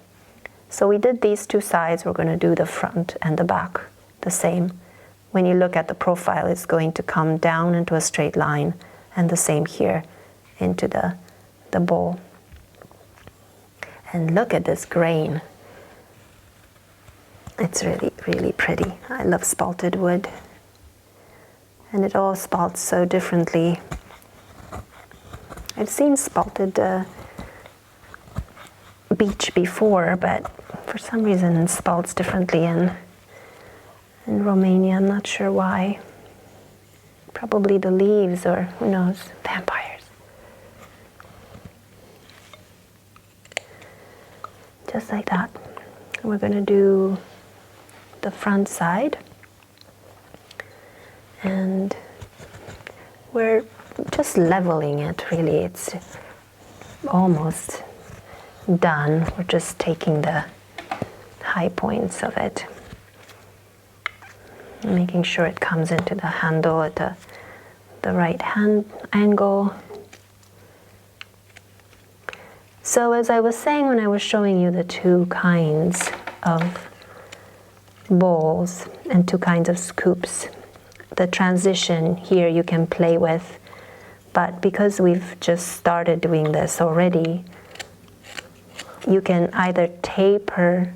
So we did these 2 sides, we're going to do the front and the back the same. When you look at the profile, it's going to come down into a straight line, and the same here into the bowl. And look at this grain. It's really, really pretty. I love spalted wood. And it all spalts so differently. I've seen spalted beech before, but for some reason it spalts differently in Romania. I'm not sure why. Probably the leaves, or who knows, vampires. Just like that. We're going to do the front side. And we're just leveling it, really. It's almost done. We're just taking the high points of it, making sure it comes into the handle at the right hand angle. So as I was saying when I was showing you the 2 kinds of bowls and 2 kinds of scoops, the transition here you can play with, but because we've just started doing this already, you can either taper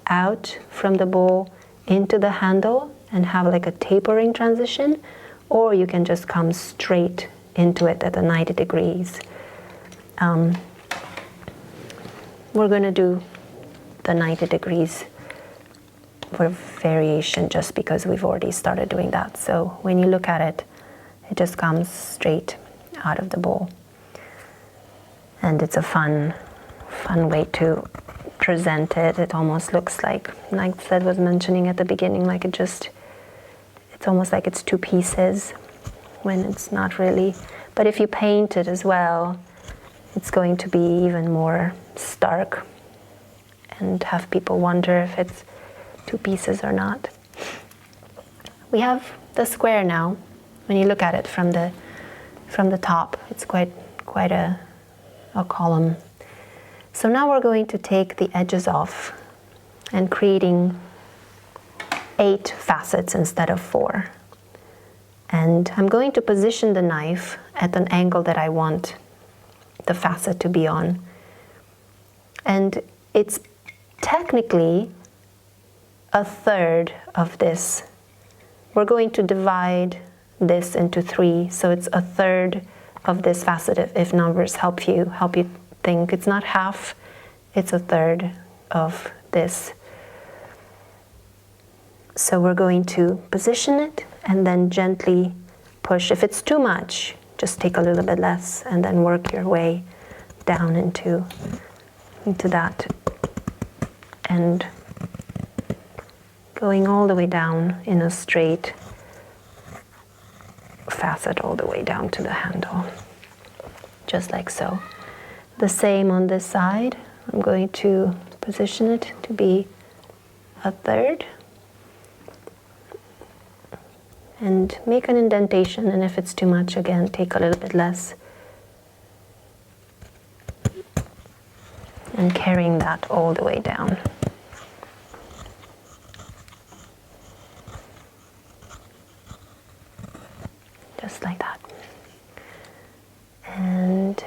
out from the bowl into the handle and have like a tapering transition, or you can just come straight into it at the 90 degrees. We're going to do the 90 degrees for variation just because we've already started doing that. So when you look at it, it just comes straight out of the bowl. And it's a fun way to present it. It almost looks like Seth was mentioning at the beginning, like it's almost like it's two pieces when it's not really. But if you paint it as well, it's going to be even more stark and have people wonder if it's two pieces or not. We have the square now. When you look at it from the top, it's quite a column. So now we're going to take the edges off and creating 8 facets instead of 4. And I'm going to position the knife at an angle that I want the facet to be on. And it's technically a third of this. We're going to divide this into 3, so it's a third of this facet, if numbers help you think. It's not half, it's a third of this. So we're going to position it and then gently push. If it's too much, just take a little bit less and then work your way down into that. And going all the way down in a straight facet all the way down to the handle, just like so. The same on this side. I'm going to position it to be a third and make an indentation, and if it's too much, again, take a little bit less. And carrying that all the way down. Just like that. And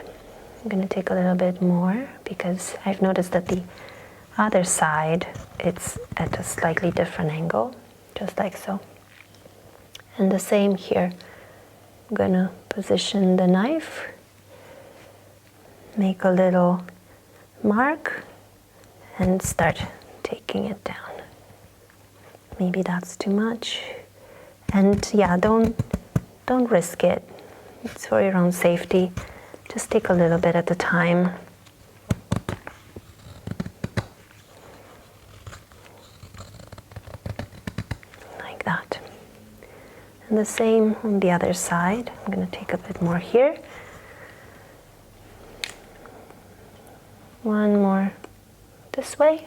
I'm going to take a little bit more because I've noticed that the other side, it's at a slightly different angle, just like so. And the same here. I'm going to position the knife, make a little mark, and start taking it down. Maybe that's too much. And yeah, don't risk it. It's for your own safety. Just take a little bit at a time. Like that. And the same on the other side. I'm going to take a bit more here. One more this way.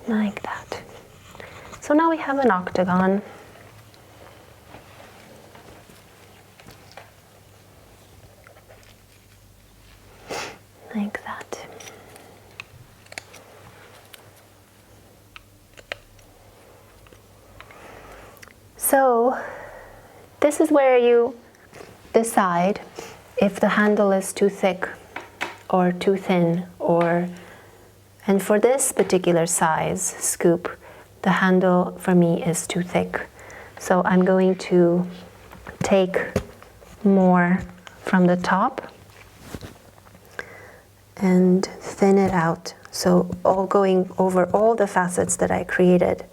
Like that. So now we have an octagon. Like that. So this is where you decide if the handle is too thick or too thin, and for this particular size scoop, the handle for me is too thick. So I'm going to take more from the top and thin it out. So all going over all the facets that I created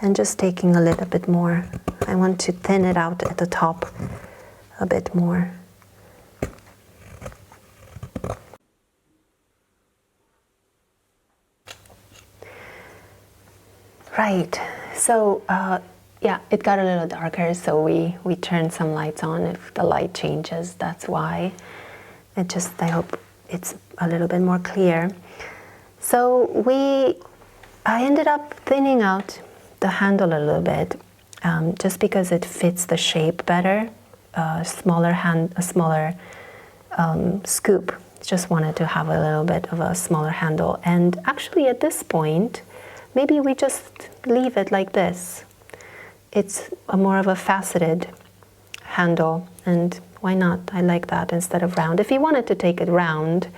and just taking a little bit more. I want to thin it out at the top a bit more. Right, so yeah, it got a little darker, so we turned some lights on. If the light changes, that's why. I hope it's a little bit more clear. So I ended up thinning out the handle a little bit, just because it fits the shape better. A smaller scoop. Just wanted to have a little bit of a smaller handle, and actually at this point, maybe we just leave it like this. It's more of a faceted handle, and why not? I like that instead of round. If you wanted to take it round,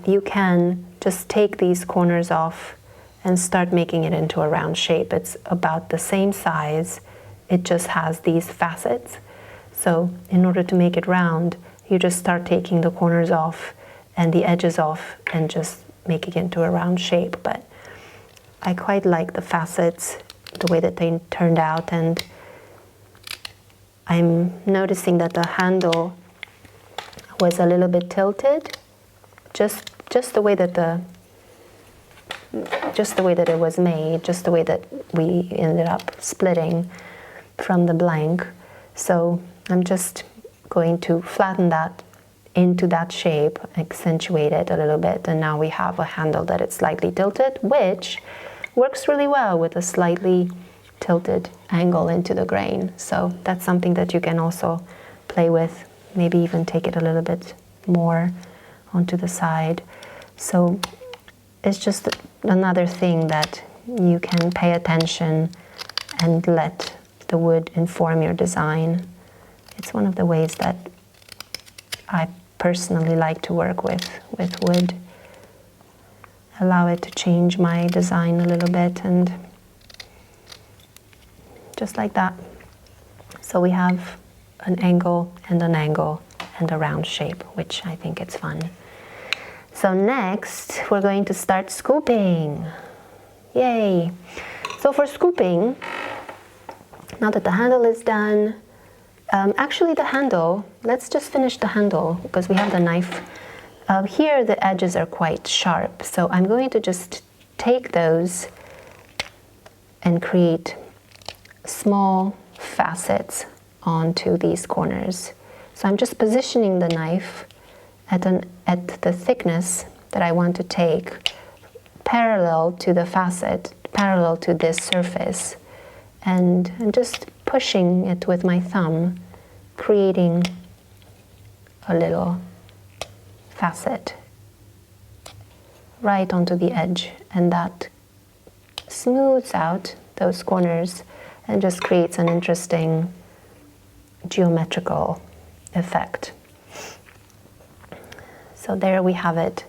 you can just take these corners off and start making it into a round shape. It's about the same size it just has these facets. So in order to make it round, you just start taking the corners off and the edges off and just making it into a round shape. But I quite like the facets, the way that they turned out, and I'm noticing that the handle was a little bit tilted, just the way that it was made, just the way that we ended up splitting from the blank. So I'm just going to flatten that into that shape, accentuate it a little bit, and now we have a handle that is slightly tilted, which works really well with a slightly tilted angle into the grain. So that's something that you can also play with, maybe even take it a little bit more onto the side. So it's just another thing that you can pay attention and let the wood inform your design. It's one of the ways that I personally like to work with wood. Allow it to change my design a little bit, and just like that. So we have an angle and a round shape, which I think it's fun. So next, we're going to start scooping. Yay! So for scooping, now that the handle is done, actually the handle, let's just finish the handle because we have the knife. Here the edges are quite sharp, so I'm going to just take those and create small facets onto these corners. So I'm just positioning the knife at the thickness that I want to take, parallel to the facet, parallel to this surface, and I'm just pushing it with my thumb, creating a little facet right onto the edge, and that smooths out those corners and just creates an interesting geometrical effect. So there we have it.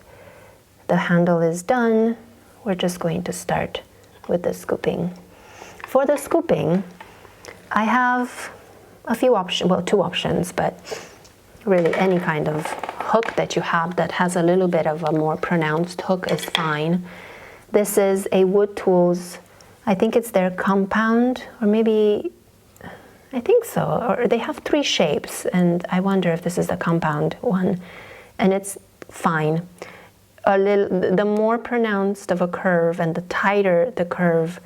The handle is done. We're just going to start with the scooping. For the scooping, I have a few options, well, 2 options, but really any kind of hook that you have that has a little bit of a more pronounced hook is fine. This is a Wood Tools, I think it's their compound, or maybe, I think so, or they have 3 shapes, and I wonder if this is the compound one, and it's fine. The more pronounced of a curve and the tighter the curve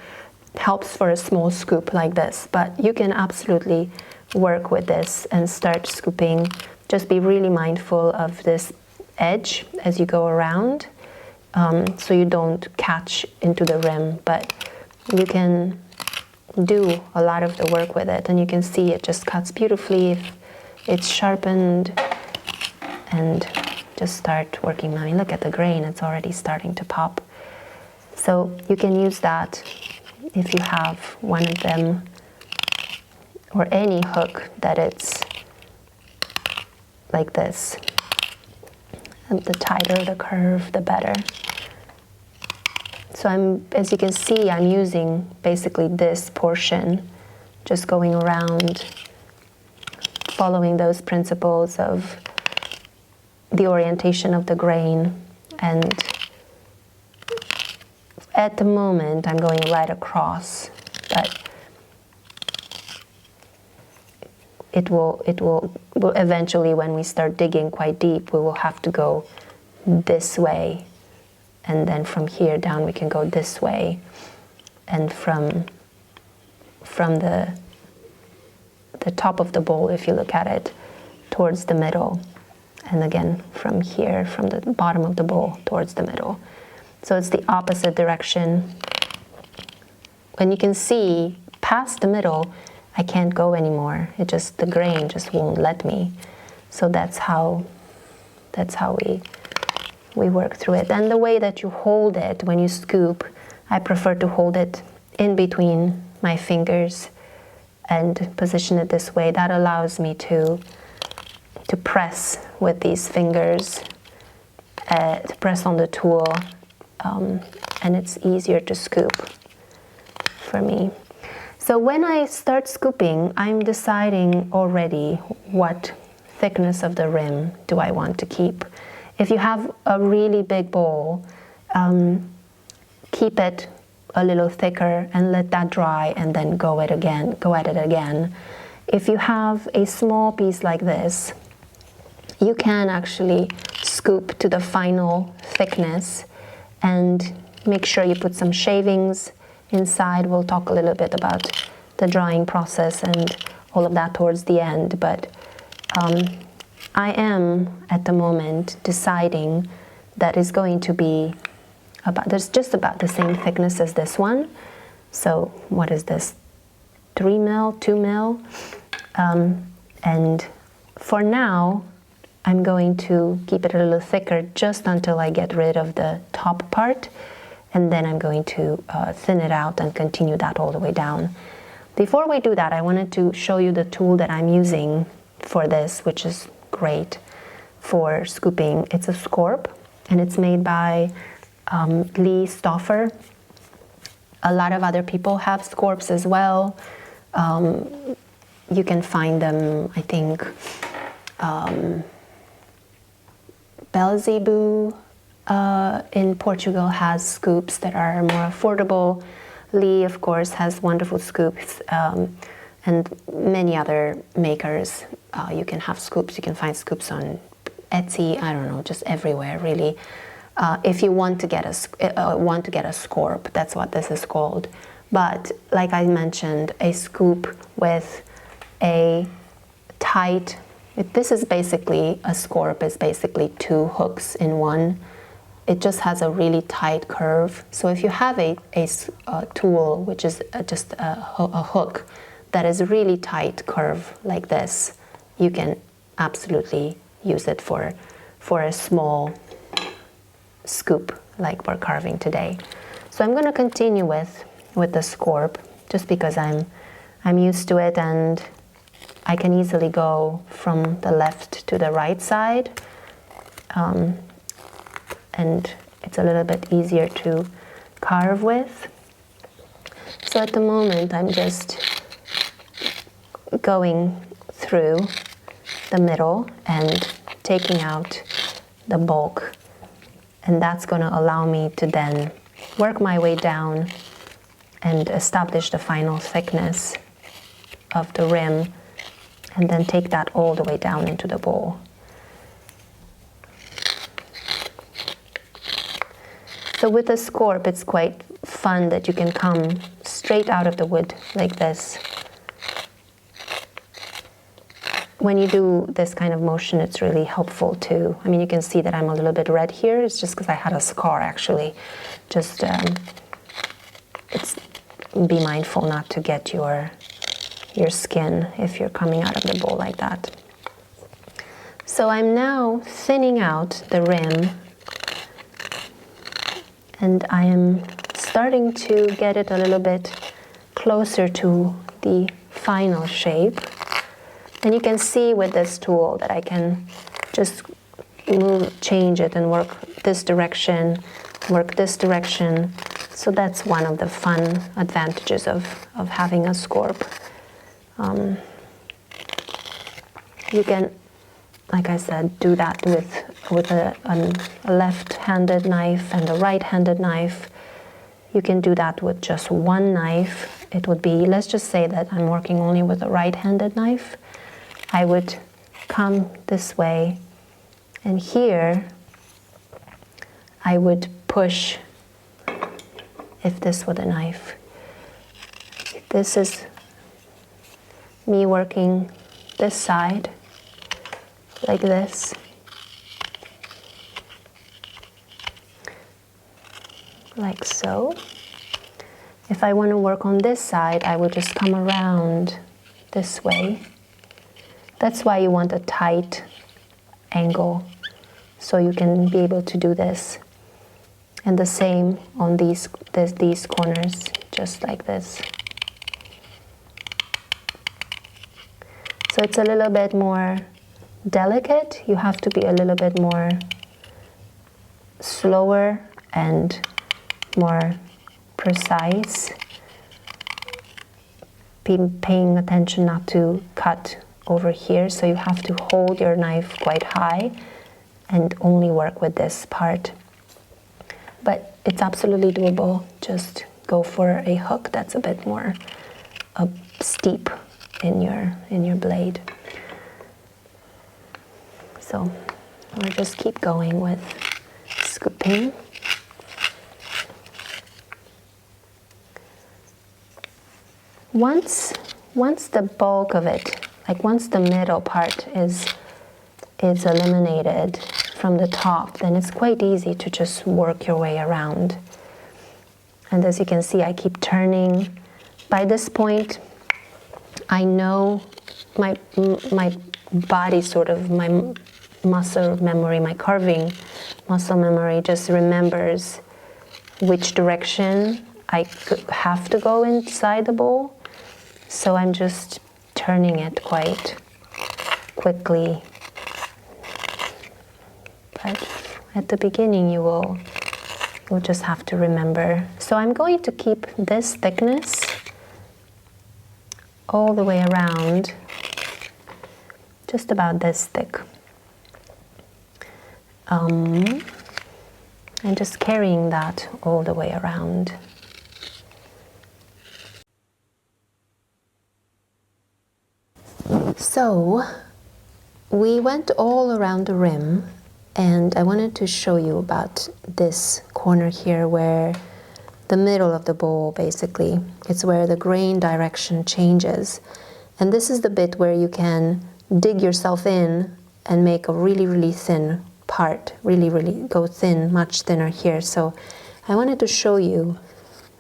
helps for a small scoop like this, but you can absolutely work with this and start scooping. Just be really mindful of this edge as you go around, so you don't catch into the rim, but you can do a lot of the work with it, and you can see it just cuts beautifully if it's sharpened. And just start working. I mean, look at the grain, it's already starting to pop. So you can use that if you have one of them, or any hook that it's like this. And the tighter the curve, the better. So as you can see, I'm using basically this portion, just going around, following those principles of the orientation of the grain, and at the moment I'm going right across, but it will eventually, when we start digging quite deep, we will have to go this way, and then from here down we can go this way, and from the top of the bowl, if you look at it, towards the middle. And again, from here, from the bottom of the bowl towards the middle. So it's the opposite direction. When you can see past the middle, I can't go anymore. The grain just won't let me. So that's how we work through it. And the way that you hold it when you scoop, I prefer to hold it in between my fingers and position it this way. That allows me to press with these fingers, to press on the tool, and it's easier to scoop for me. So when I start scooping, I'm deciding already what thickness of the rim do I want to keep. If you have a really big bowl, keep it a little thicker and let that dry and then go at it again. If you have a small piece like this, you can actually scoop to the final thickness and make sure you put some shavings inside. We'll talk a little bit about the drying process and all of that towards the end, but I am at the moment deciding that is going to be there's just about the same thickness as this one. So what is this, 3 mil, 2 mil? And for now, I'm going to keep it a little thicker just until I get rid of the top part, and then I'm going to thin it out and continue that all the way down. Before we do that, I wanted to show you the tool that I'm using for this, which is great for scooping. It's a scorp, and it's made by Lee Stauffer. A lot of other people have scorps as well. You can find them, I think, Belzebu in Portugal has scoops that are more affordable. Lee, of course, has wonderful scoops, and many other makers. You can have scoops. You can find scoops on Etsy. I don't know, just everywhere, really. If you want to get a scorp, that's what this is called. But like I mentioned, a scoop with a tight, this is basically, a scorp is basically 2 hooks in one. It just has a really tight curve. So if you have a tool which is just a hook that is really tight curve like this, you can absolutely use it for a small scoop like we're carving today. So I'm going to continue with the scorp just because I'm used to it, and I can easily go from the left to the right side, and it's a little bit easier to carve with. So at the moment I'm just going through the middle and taking out the bulk, and that's going to allow me to then work my way down and establish the final thickness of the rim, and then take that all the way down into the bowl. So with the scorp, it's quite fun that you can come straight out of the wood like this. When you do this kind of motion, it's really helpful too. I mean, you can see that I'm a little bit red here. It's just because I had a scar, actually. Just be mindful not to get your skin if you're coming out of the bowl like that. So I'm now thinning out the rim, and I am starting to get it a little bit closer to the final shape. And you can see with this tool that I can just change it and work this direction, work this direction. So that's one of the fun advantages of having a scorp. You can, like I said, do that with a left-handed knife and a right-handed knife. You can do that with just one knife. It would be, let's just say that I'm working only with a right-handed knife. I would come this way, and here I would push, if this were the knife. This is me working this side like this. Like so. If I want to work on this side, I would just come around this way. That's why you want a tight angle, so you can be able to do this. And the same on these corners, just like this. So it's a little bit more delicate. You have to be a little bit more slower and more precise. paying attention not to cut over here, so you have to hold your knife quite high and only work with this part. But it's absolutely doable. Just go for a hook that's a bit more steep in your blade. So we'll just keep going with scooping. Once the bulk of it, like once the middle part is eliminated from the top, then it's quite easy to just work your way around. And as you can see, I keep turning. By this point, I know my body, sort of my muscle memory, my carving muscle memory just remembers which direction I have to go inside the bowl. So I'm just turning it quite quickly. But at the beginning you'll just have to remember. So I'm going to keep this thickness all the way around, just about this thick. And just carrying that all the way around. So we went all around the rim, and I wanted to show you about this corner here where the middle of the bowl, basically, it's where the grain direction changes. And this is the bit where you can dig yourself in and make a really, really thin part, really go thin, much thinner here. So I wanted to show you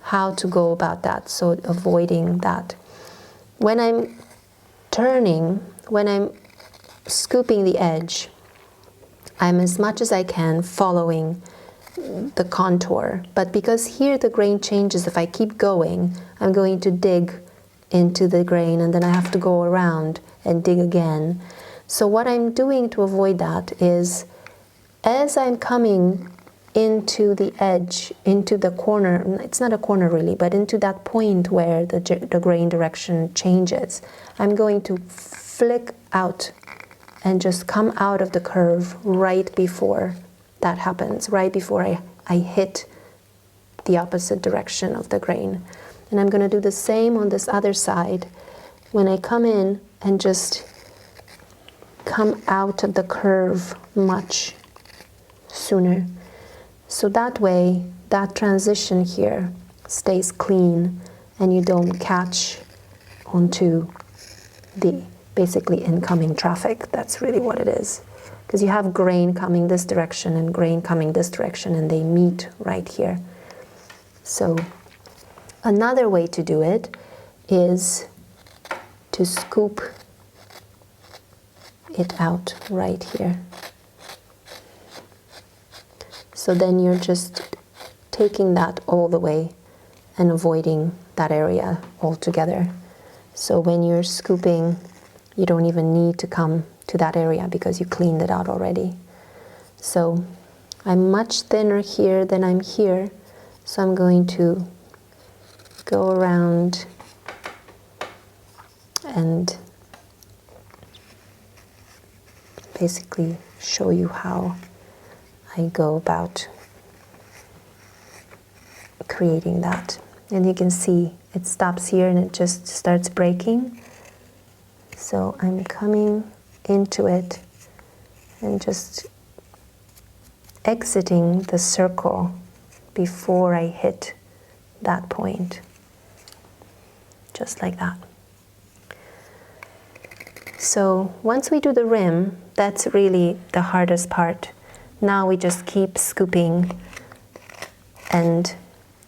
how to go about that, so avoiding that. When I'm turning, when I'm scooping the edge, I'm as much as I can following the contour, but because here the grain changes, if I keep going, I'm going to dig into the grain and then I have to go around and dig again. So what I'm doing to avoid that is, as I'm coming into the edge, into the corner, it's not a corner really, but into that point where the grain direction changes, I'm going to flick out and just come out of the curve right before that happens, right before I hit the opposite direction of the grain. And I'm going to do the same on this other side. When I come in and just come out of the curve much sooner. So that way, that transition here stays clean and you don't catch onto the basically incoming traffic. That's really what it is. Because you have grain coming this direction and grain coming this direction, and they meet right here. So another way to do it is to scoop it out right here. So then you're just taking that all the way and avoiding that area altogether. So when you're scooping, you don't even need to come to that area because you cleaned it out already. So I'm much thinner here than I'm here, so I'm going to go around and basically show you how I go about creating that. And you can see it stops here and it just starts breaking. So I'm coming into it and just exiting the circle before I hit that point. Just like that. So once we do the rim, that's really the hardest part. Now we just keep scooping, and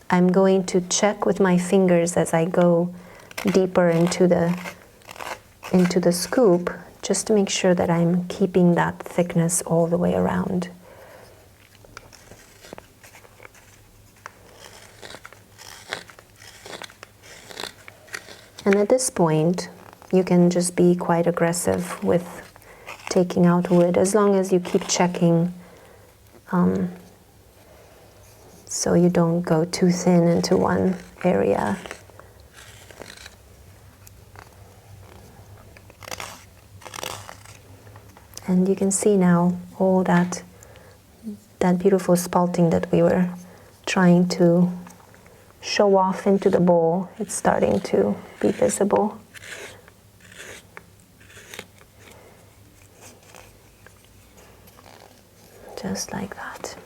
I'm going to check with my fingers as I go deeper into the scoop, just to make sure that I'm keeping that thickness all the way around. And at this point, you can just be quite aggressive with taking out wood, as long as you keep checking so you don't go too thin into one area. And you can see now all that beautiful spalting that we were trying to show off into the bowl. It's starting to be visible. Just like that.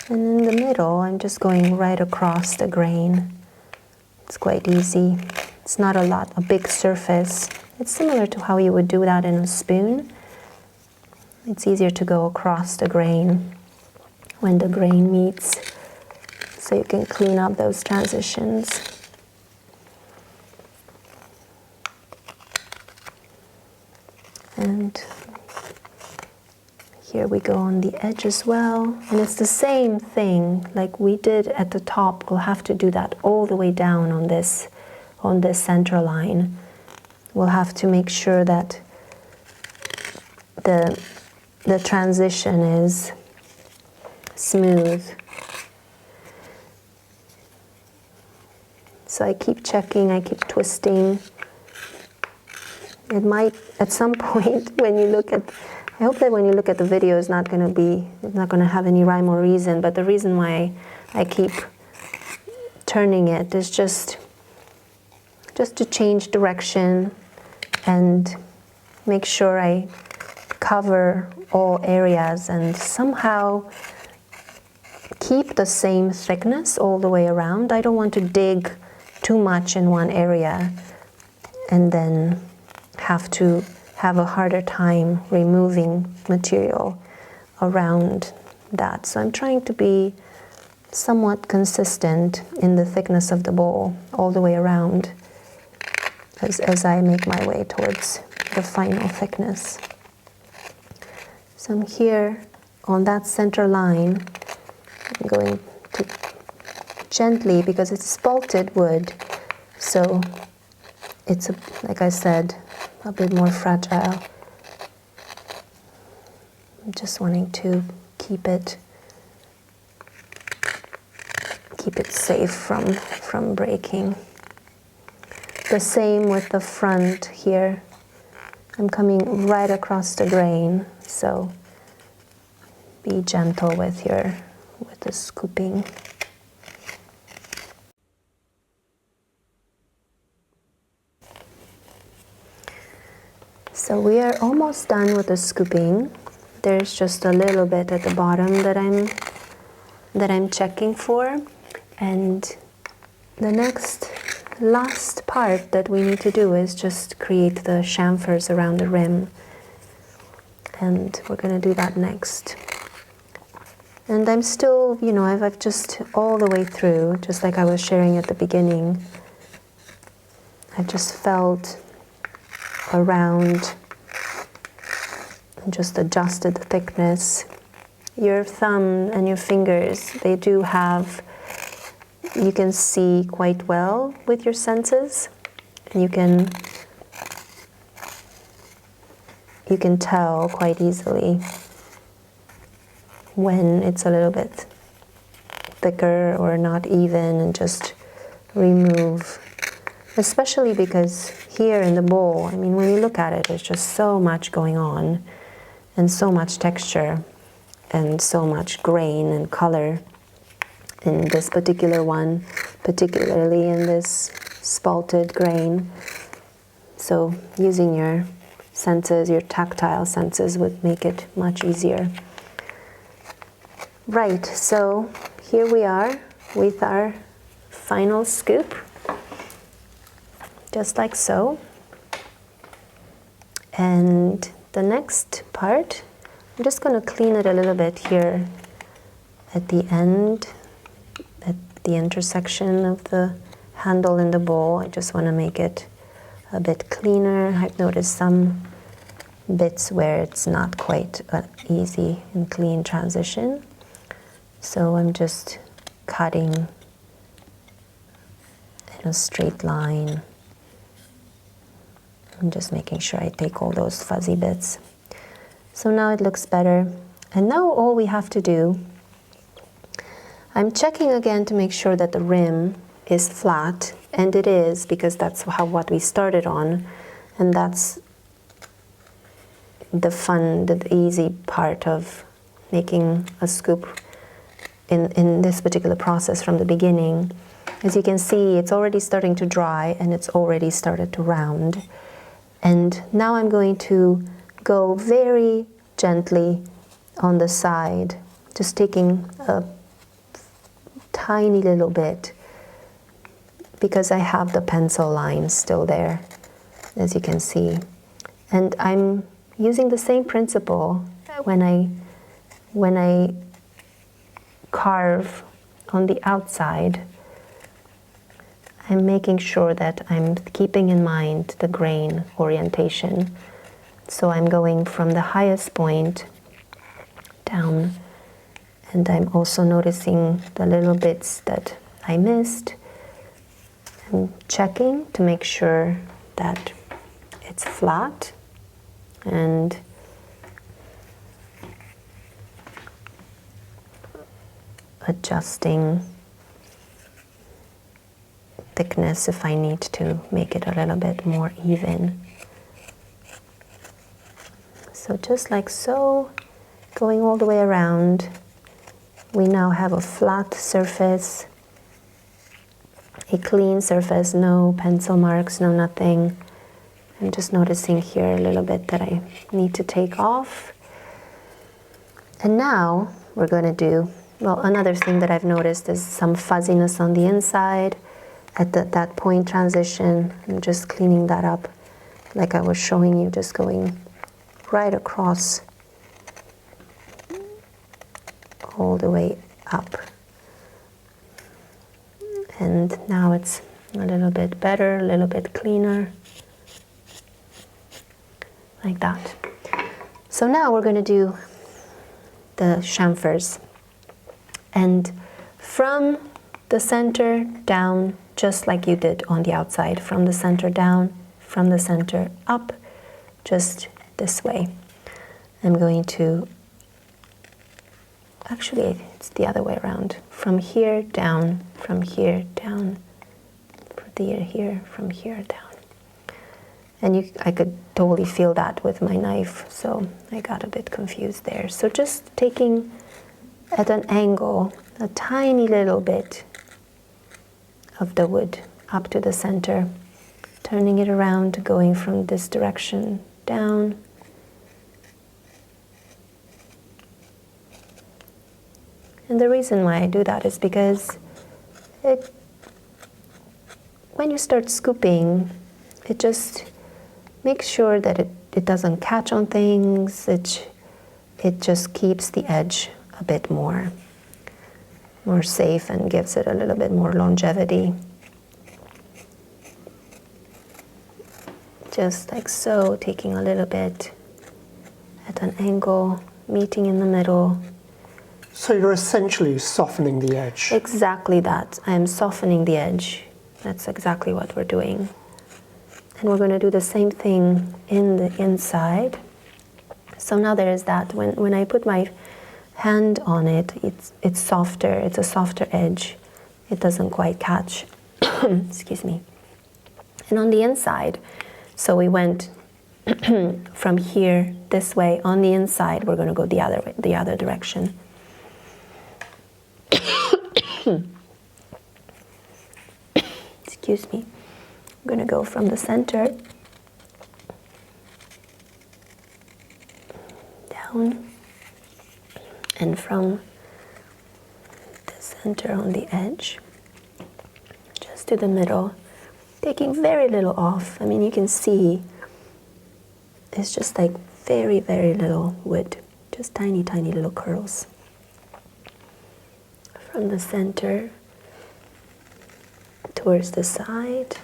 And in the middle, I'm just going right across the grain. It's quite easy. It's not a big surface. It's similar to how you would do that in a spoon. It's easier to go across the grain when the grain meets, so you can clean up those transitions. And here we go on the edge as well. And it's the same thing like we did at the top. We'll have to do that all the way down on this center line. We'll have to make sure that the transition is smooth. So I keep checking, I keep twisting. It might, at some point, when you look at, I hope that when you look at the video, it's not going to have any rhyme or reason, but the reason why I keep turning it is just to change direction and make sure I cover all areas and somehow keep the same thickness all the way around. I don't want to dig too much in one area and then have to have a harder time removing material around that. So I'm trying to be somewhat consistent in the thickness of the bowl all the way around as I make my way towards the final thickness. So I'm here on that center line. I'm going to gently, because it's spalted wood, so it's, like I said, a bit more fragile. I'm just wanting to keep it safe from breaking. The same with the front here. I'm coming right across the grain, so be gentle with the scooping. So we are almost done with the scooping. There's just a little bit at the bottom that I'm checking for, and the last part that we need to do is just create the chamfers around the rim, and we're going to do that next. And I'm still, I've just all the way through, just like I was sharing at the beginning, I've just felt around and just adjusted the thickness. Your thumb and your fingers, they do have, you can see quite well with your senses. You can tell quite easily when it's a little bit thicker or not even, and just remove. Especially because here in the bowl, I mean, when you look at it, there's just so much going on and so much texture and so much grain and color in this particular one, particularly in this spalted grain. So using your senses, your tactile senses, would make it much easier. Right, so here we are with our final scoop. Just like so. And the next part, I'm just going to clean it a little bit here at the end, at the intersection of the handle and the bowl. I just want to make it a bit cleaner. I've noticed some bits where it's not quite an easy and clean transition. So I'm just cutting in a straight line. I'm just making sure I take all those fuzzy bits. So now it looks better. And now all we have to do I'm checking again to make sure that the rim is flat, and it is, because that's what we started on, and that's the fun, the easy part of making a scoop in this particular process from the beginning. As you can see, it's already starting to dry and it's already started to round. And now I'm going to go very gently on the side, just taking a tiny little bit, because I have the pencil line still there, as you can see. And I'm using the same principle when I carve on the outside. I'm making sure that I'm keeping in mind the grain orientation. So I'm going from the highest point down, and I'm also noticing the little bits that I missed. I'm checking to make sure that it's flat, and adjusting thickness if I need to make it a little bit more even. So just like so, going all the way around, we now have a flat surface, a clean surface, no pencil marks, no nothing. I'm just noticing here a little bit that I need to take off. And now we're going to do, well, another thing that I've noticed is some fuzziness on the inside at that point transition. I'm just cleaning that up like I was showing you, just going right across all the way up. And now it's a little bit better, a little bit cleaner, like that. So now we're going to do the chamfers. And from the center down, just like you did on the outside, from the center down, from the center up, just this way. I'm going to, actually it's the other way around, from here down, from here down, here, from here down. And I could totally feel that with my knife, so I got a bit confused there. So just taking at an angle a tiny little bit of the wood up to the center, turning it around, going from this direction down. And the reason why I do that is because when you start scooping, it just makes sure that it doesn't catch on things. It just keeps the edge a bit more safe and gives it a little bit more longevity. Just like so, taking a little bit at an angle, meeting in the middle. So you're essentially softening the edge. Exactly that. I'm softening the edge. That's exactly what we're doing. And we're going to do the same thing in the inside. So now there is that. When I put my hand on it, it's softer. It's a softer edge. It doesn't quite catch. Excuse me. And on the inside, so we went from here this way. On the inside, we're going to go the other way, the other direction. Excuse me. I'm going to go from the center down, and from the center on the edge just to the middle, taking very little off. I mean, you can see it's just like very, very little wood, just tiny, tiny little curls. From the center towards the side,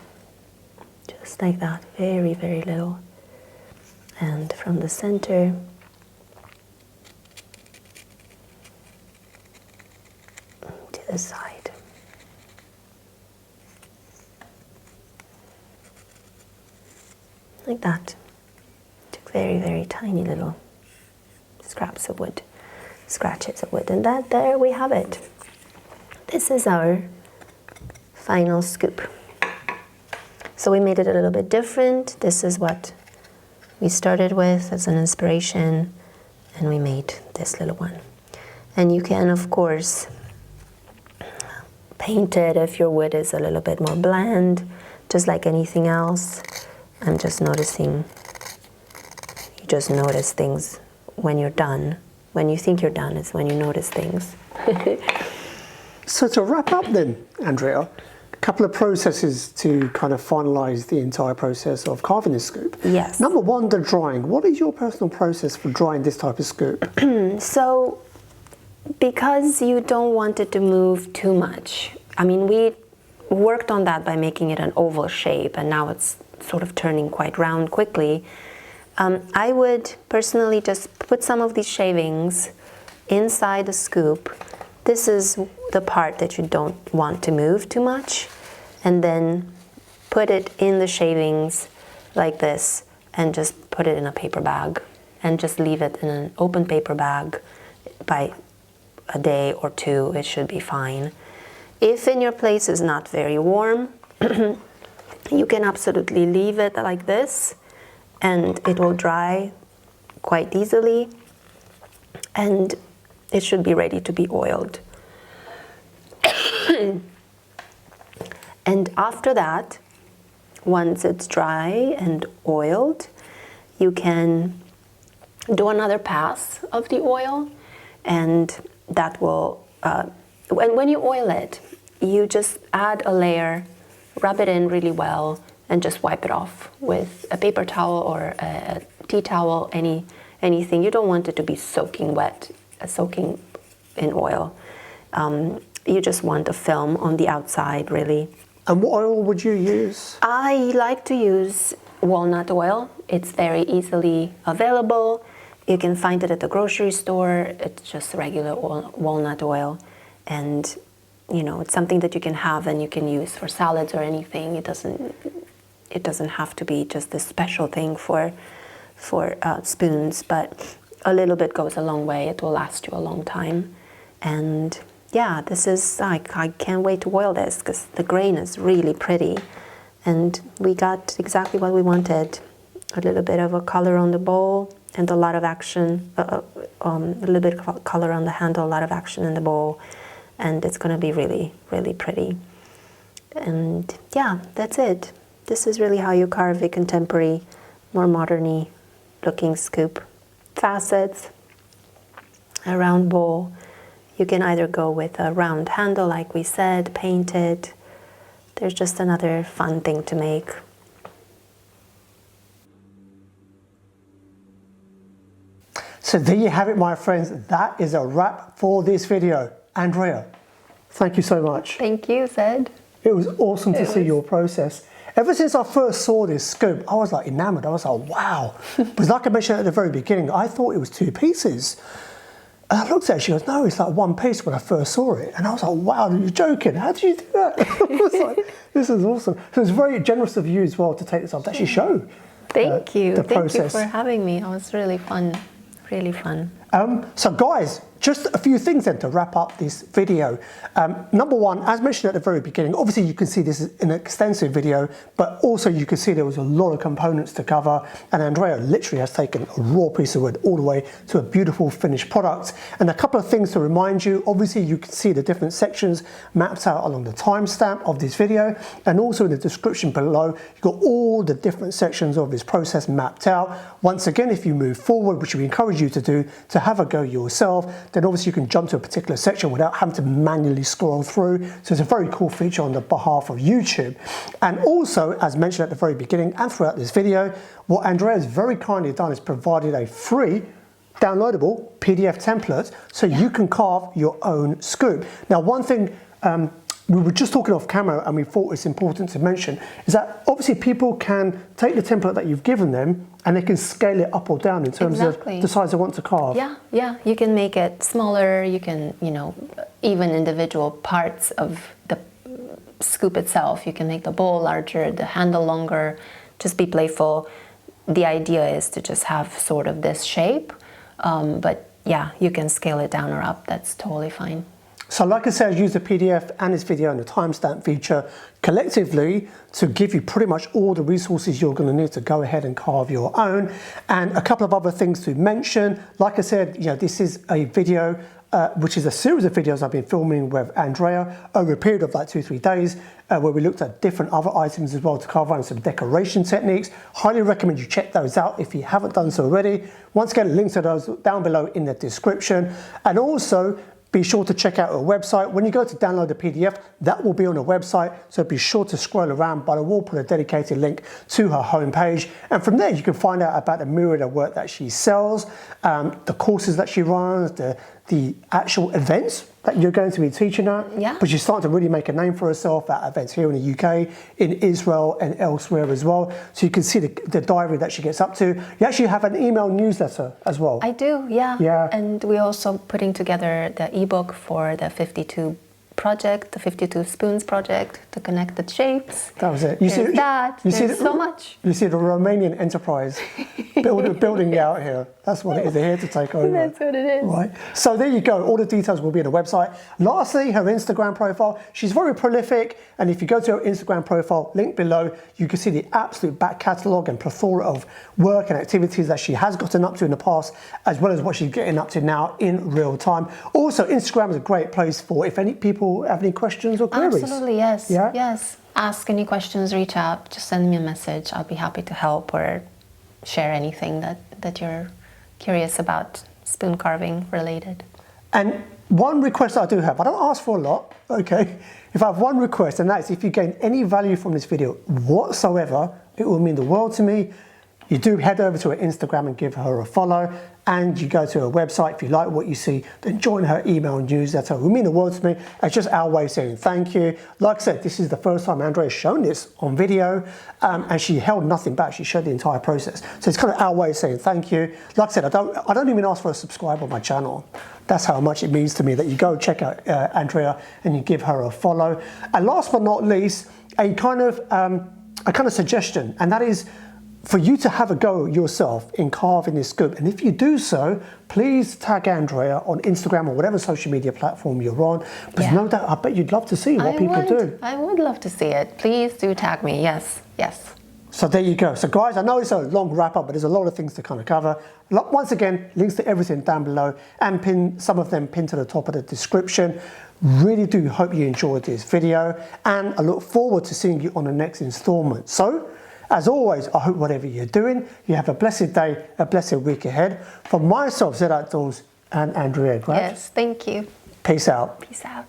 just like that, very, very little. And from the center to the side. Like that. Took very, very tiny little scraps of wood, scratches of wood, and there we have it. this is our final scoop. So we made it a little bit different. This is what we started with as an inspiration, and we made this little one. And you can, of course, paint it if your wood is a little bit more bland, just like anything else. I'm just noticing, you just notice things when you're done. When you think you're done is when you notice things. So to wrap up then, Andreea, a couple of processes to kind of finalize the entire process of carving this scoop. Yes. Number one, the drying. What is your personal process for drying this type of scoop? So, because you don't want it to move too much, I mean, we worked on that by making it an oval shape, and now it's sort of turning quite round quickly. I would personally just put some of these shavings inside the scoop. This is the part that you don't want to move too much, and then put it in the shavings like this, and just put it in a paper bag, and just leave it in an open paper bag by a day or two. It should be fine. If in your place is not very warm, you can absolutely leave it like this, and it will dry quite easily, and it should be ready to be oiled. And after that, once it's dry and oiled, you can do another pass of the oil, and that will, when you oil it, you just add a layer, rub it in really well, and just wipe it off with a paper towel or a tea towel, anything. You don't want it to be soaking wet, soaking in oil. You just want a film on the outside, really. And what oil would you use? I like to use walnut oil. It's very easily available. You can find it at the grocery store. It's just regular walnut oil. And, you know, it's something that you can have and you can use for salads or anything. It doesn't have to be just this special thing for spoons, but a little bit goes a long way. It will last you a long time. And yeah, this is, I can't wait to oil this because the grain is really pretty. And we got exactly what we wanted. A little bit of a color on the bowl and a lot of action, a little bit of color on the handle, a lot of action in the bowl. And it's going to be really, really pretty. And yeah, that's it. This is really how you carve a contemporary, more modern-y looking scoop. Facets, a round bowl. You can either go with a round handle, like we said, painted. There's just another fun thing to make. So there you have it, my friends. That is a wrap for this video. Andreea, thank you so much. Thank you, Zed. It was awesome to see your process. Ever since I first saw this scoop, I was like enamored. I was like, wow. But like I mentioned at the very beginning, I thought it was 2 pieces. And I looked at it, she goes, no, it's like 1 piece when I first saw it. And I was like, wow, you're joking. How did you do that? I was like, this is awesome. So it's very generous of you as well to take this time to actually show Thank you. the Thank process. you for having me. It was really fun. Really fun. So guys, just a few things then to wrap up this video. Number one, as mentioned at the very beginning, obviously you can see this is an extensive video, but also you can see there was a lot of components to cover, and Andreea literally has taken a raw piece of wood all the way to a beautiful finished product. And a couple of things to remind you, obviously you can see the different sections mapped out along the timestamp of this video, and also in the description below, you've got all the different sections of this process mapped out. Once again, if you move forward, which we encourage you to do, to have a go yourself, then obviously you can jump to a particular section without having to manually scroll through. So it's a very cool feature on the behalf of YouTube. And also, as mentioned at the very beginning and throughout this video, what Andreea has very kindly done is provided a free downloadable PDF template so you can carve your own scoop. Now, one thing we were just talking off camera and we thought it's important to mention is that obviously people can take the template that you've given them and they can scale it up or down in terms of the size they want to carve. Yeah, you can make it smaller, you can, even individual parts of the scoop itself, you can make the bowl larger, the handle longer, just be playful. The idea is to just have sort of this shape, but yeah, you can scale it down or up, that's totally fine. So like I said, I use the PDF and this video and the timestamp feature collectively to give you pretty much all the resources you're going to need to go ahead and carve your own. And a couple of other things to mention. Like I said, this is a video which is a series of videos I've been filming with Andreea over a period of like 2-3 days, where we looked at different other items as well to carve on some decoration techniques. Highly recommend you check those out if you haven't done so already. Once again, links to those down below in the description. And also, be sure to check out our website. When you go to download the PDF, that will be on the website, so be sure to scroll around, but I will put a dedicated link to her homepage. And from there, you can find out about the myriad of work that she sells, the courses that she runs, the actual events that you're going to be teaching at. Yeah. But she's starting to really make a name for herself at events here in the UK, in Israel and elsewhere as well. So you can see the diary that she gets up to. You actually have an email newsletter as well. I do, yeah. Yeah. And we're also putting together the ebook for the 52 project, the 52 spoons project, to connect the shapes. That was it. There's so much. You see the Romanian enterprise building out here. That's what it is. They're here to take over. That's what it is. Right. So there you go. All the details will be on the website. Lastly, her Instagram profile. She's very prolific. And if you go to her Instagram profile, link below, you can see the absolute back catalogue and plethora of work and activities that she has gotten up to in the past, as well as what she's getting up to now in real time. Also, Instagram is a great place for if any people have any questions or queries. Absolutely, yes. Yeah? Yes. Ask any questions, reach out, just send me a message. I'll be happy to help or share anything that you're curious about spoon carving related. And one request I do have, I don't ask for a lot, okay? If I have one request, and that's if you gain any value from this video whatsoever, it will mean the world to me. You do head over to her Instagram and give her a follow, and you go to her website. If you like what you see, then join her email newsletter. It will mean the world to me. It's just our way of saying thank you. Like I said, this is the first time Andreea has shown this on video, and she held nothing back. She showed the entire process. So it's kind of our way of saying thank you. Like I said, I don't even ask for a subscribe on my channel. That's how much it means to me that you go check out Andreea and you give her a follow. And last but not least, a kind of suggestion, and that is for you to have a go yourself in carving this scoop. And if you do so, please tag Andreea on Instagram or whatever social media platform you're on. But no doubt, I bet you'd love to see what people do. I would love to see it. Please do tag me. Yes, yes. So there you go. So guys, I know it's a long wrap up, but there's a lot of things to kind of cover. Once again, links to everything down below, and some of them pinned to the top of the description. Really do hope you enjoyed this video, and I look forward to seeing you on the next installment. So, as always, I hope whatever you're doing, you have a blessed day, a blessed week ahead. From myself, Zed Outdoors, and Andreea Grad. Yes, thank you. Peace out. Peace out.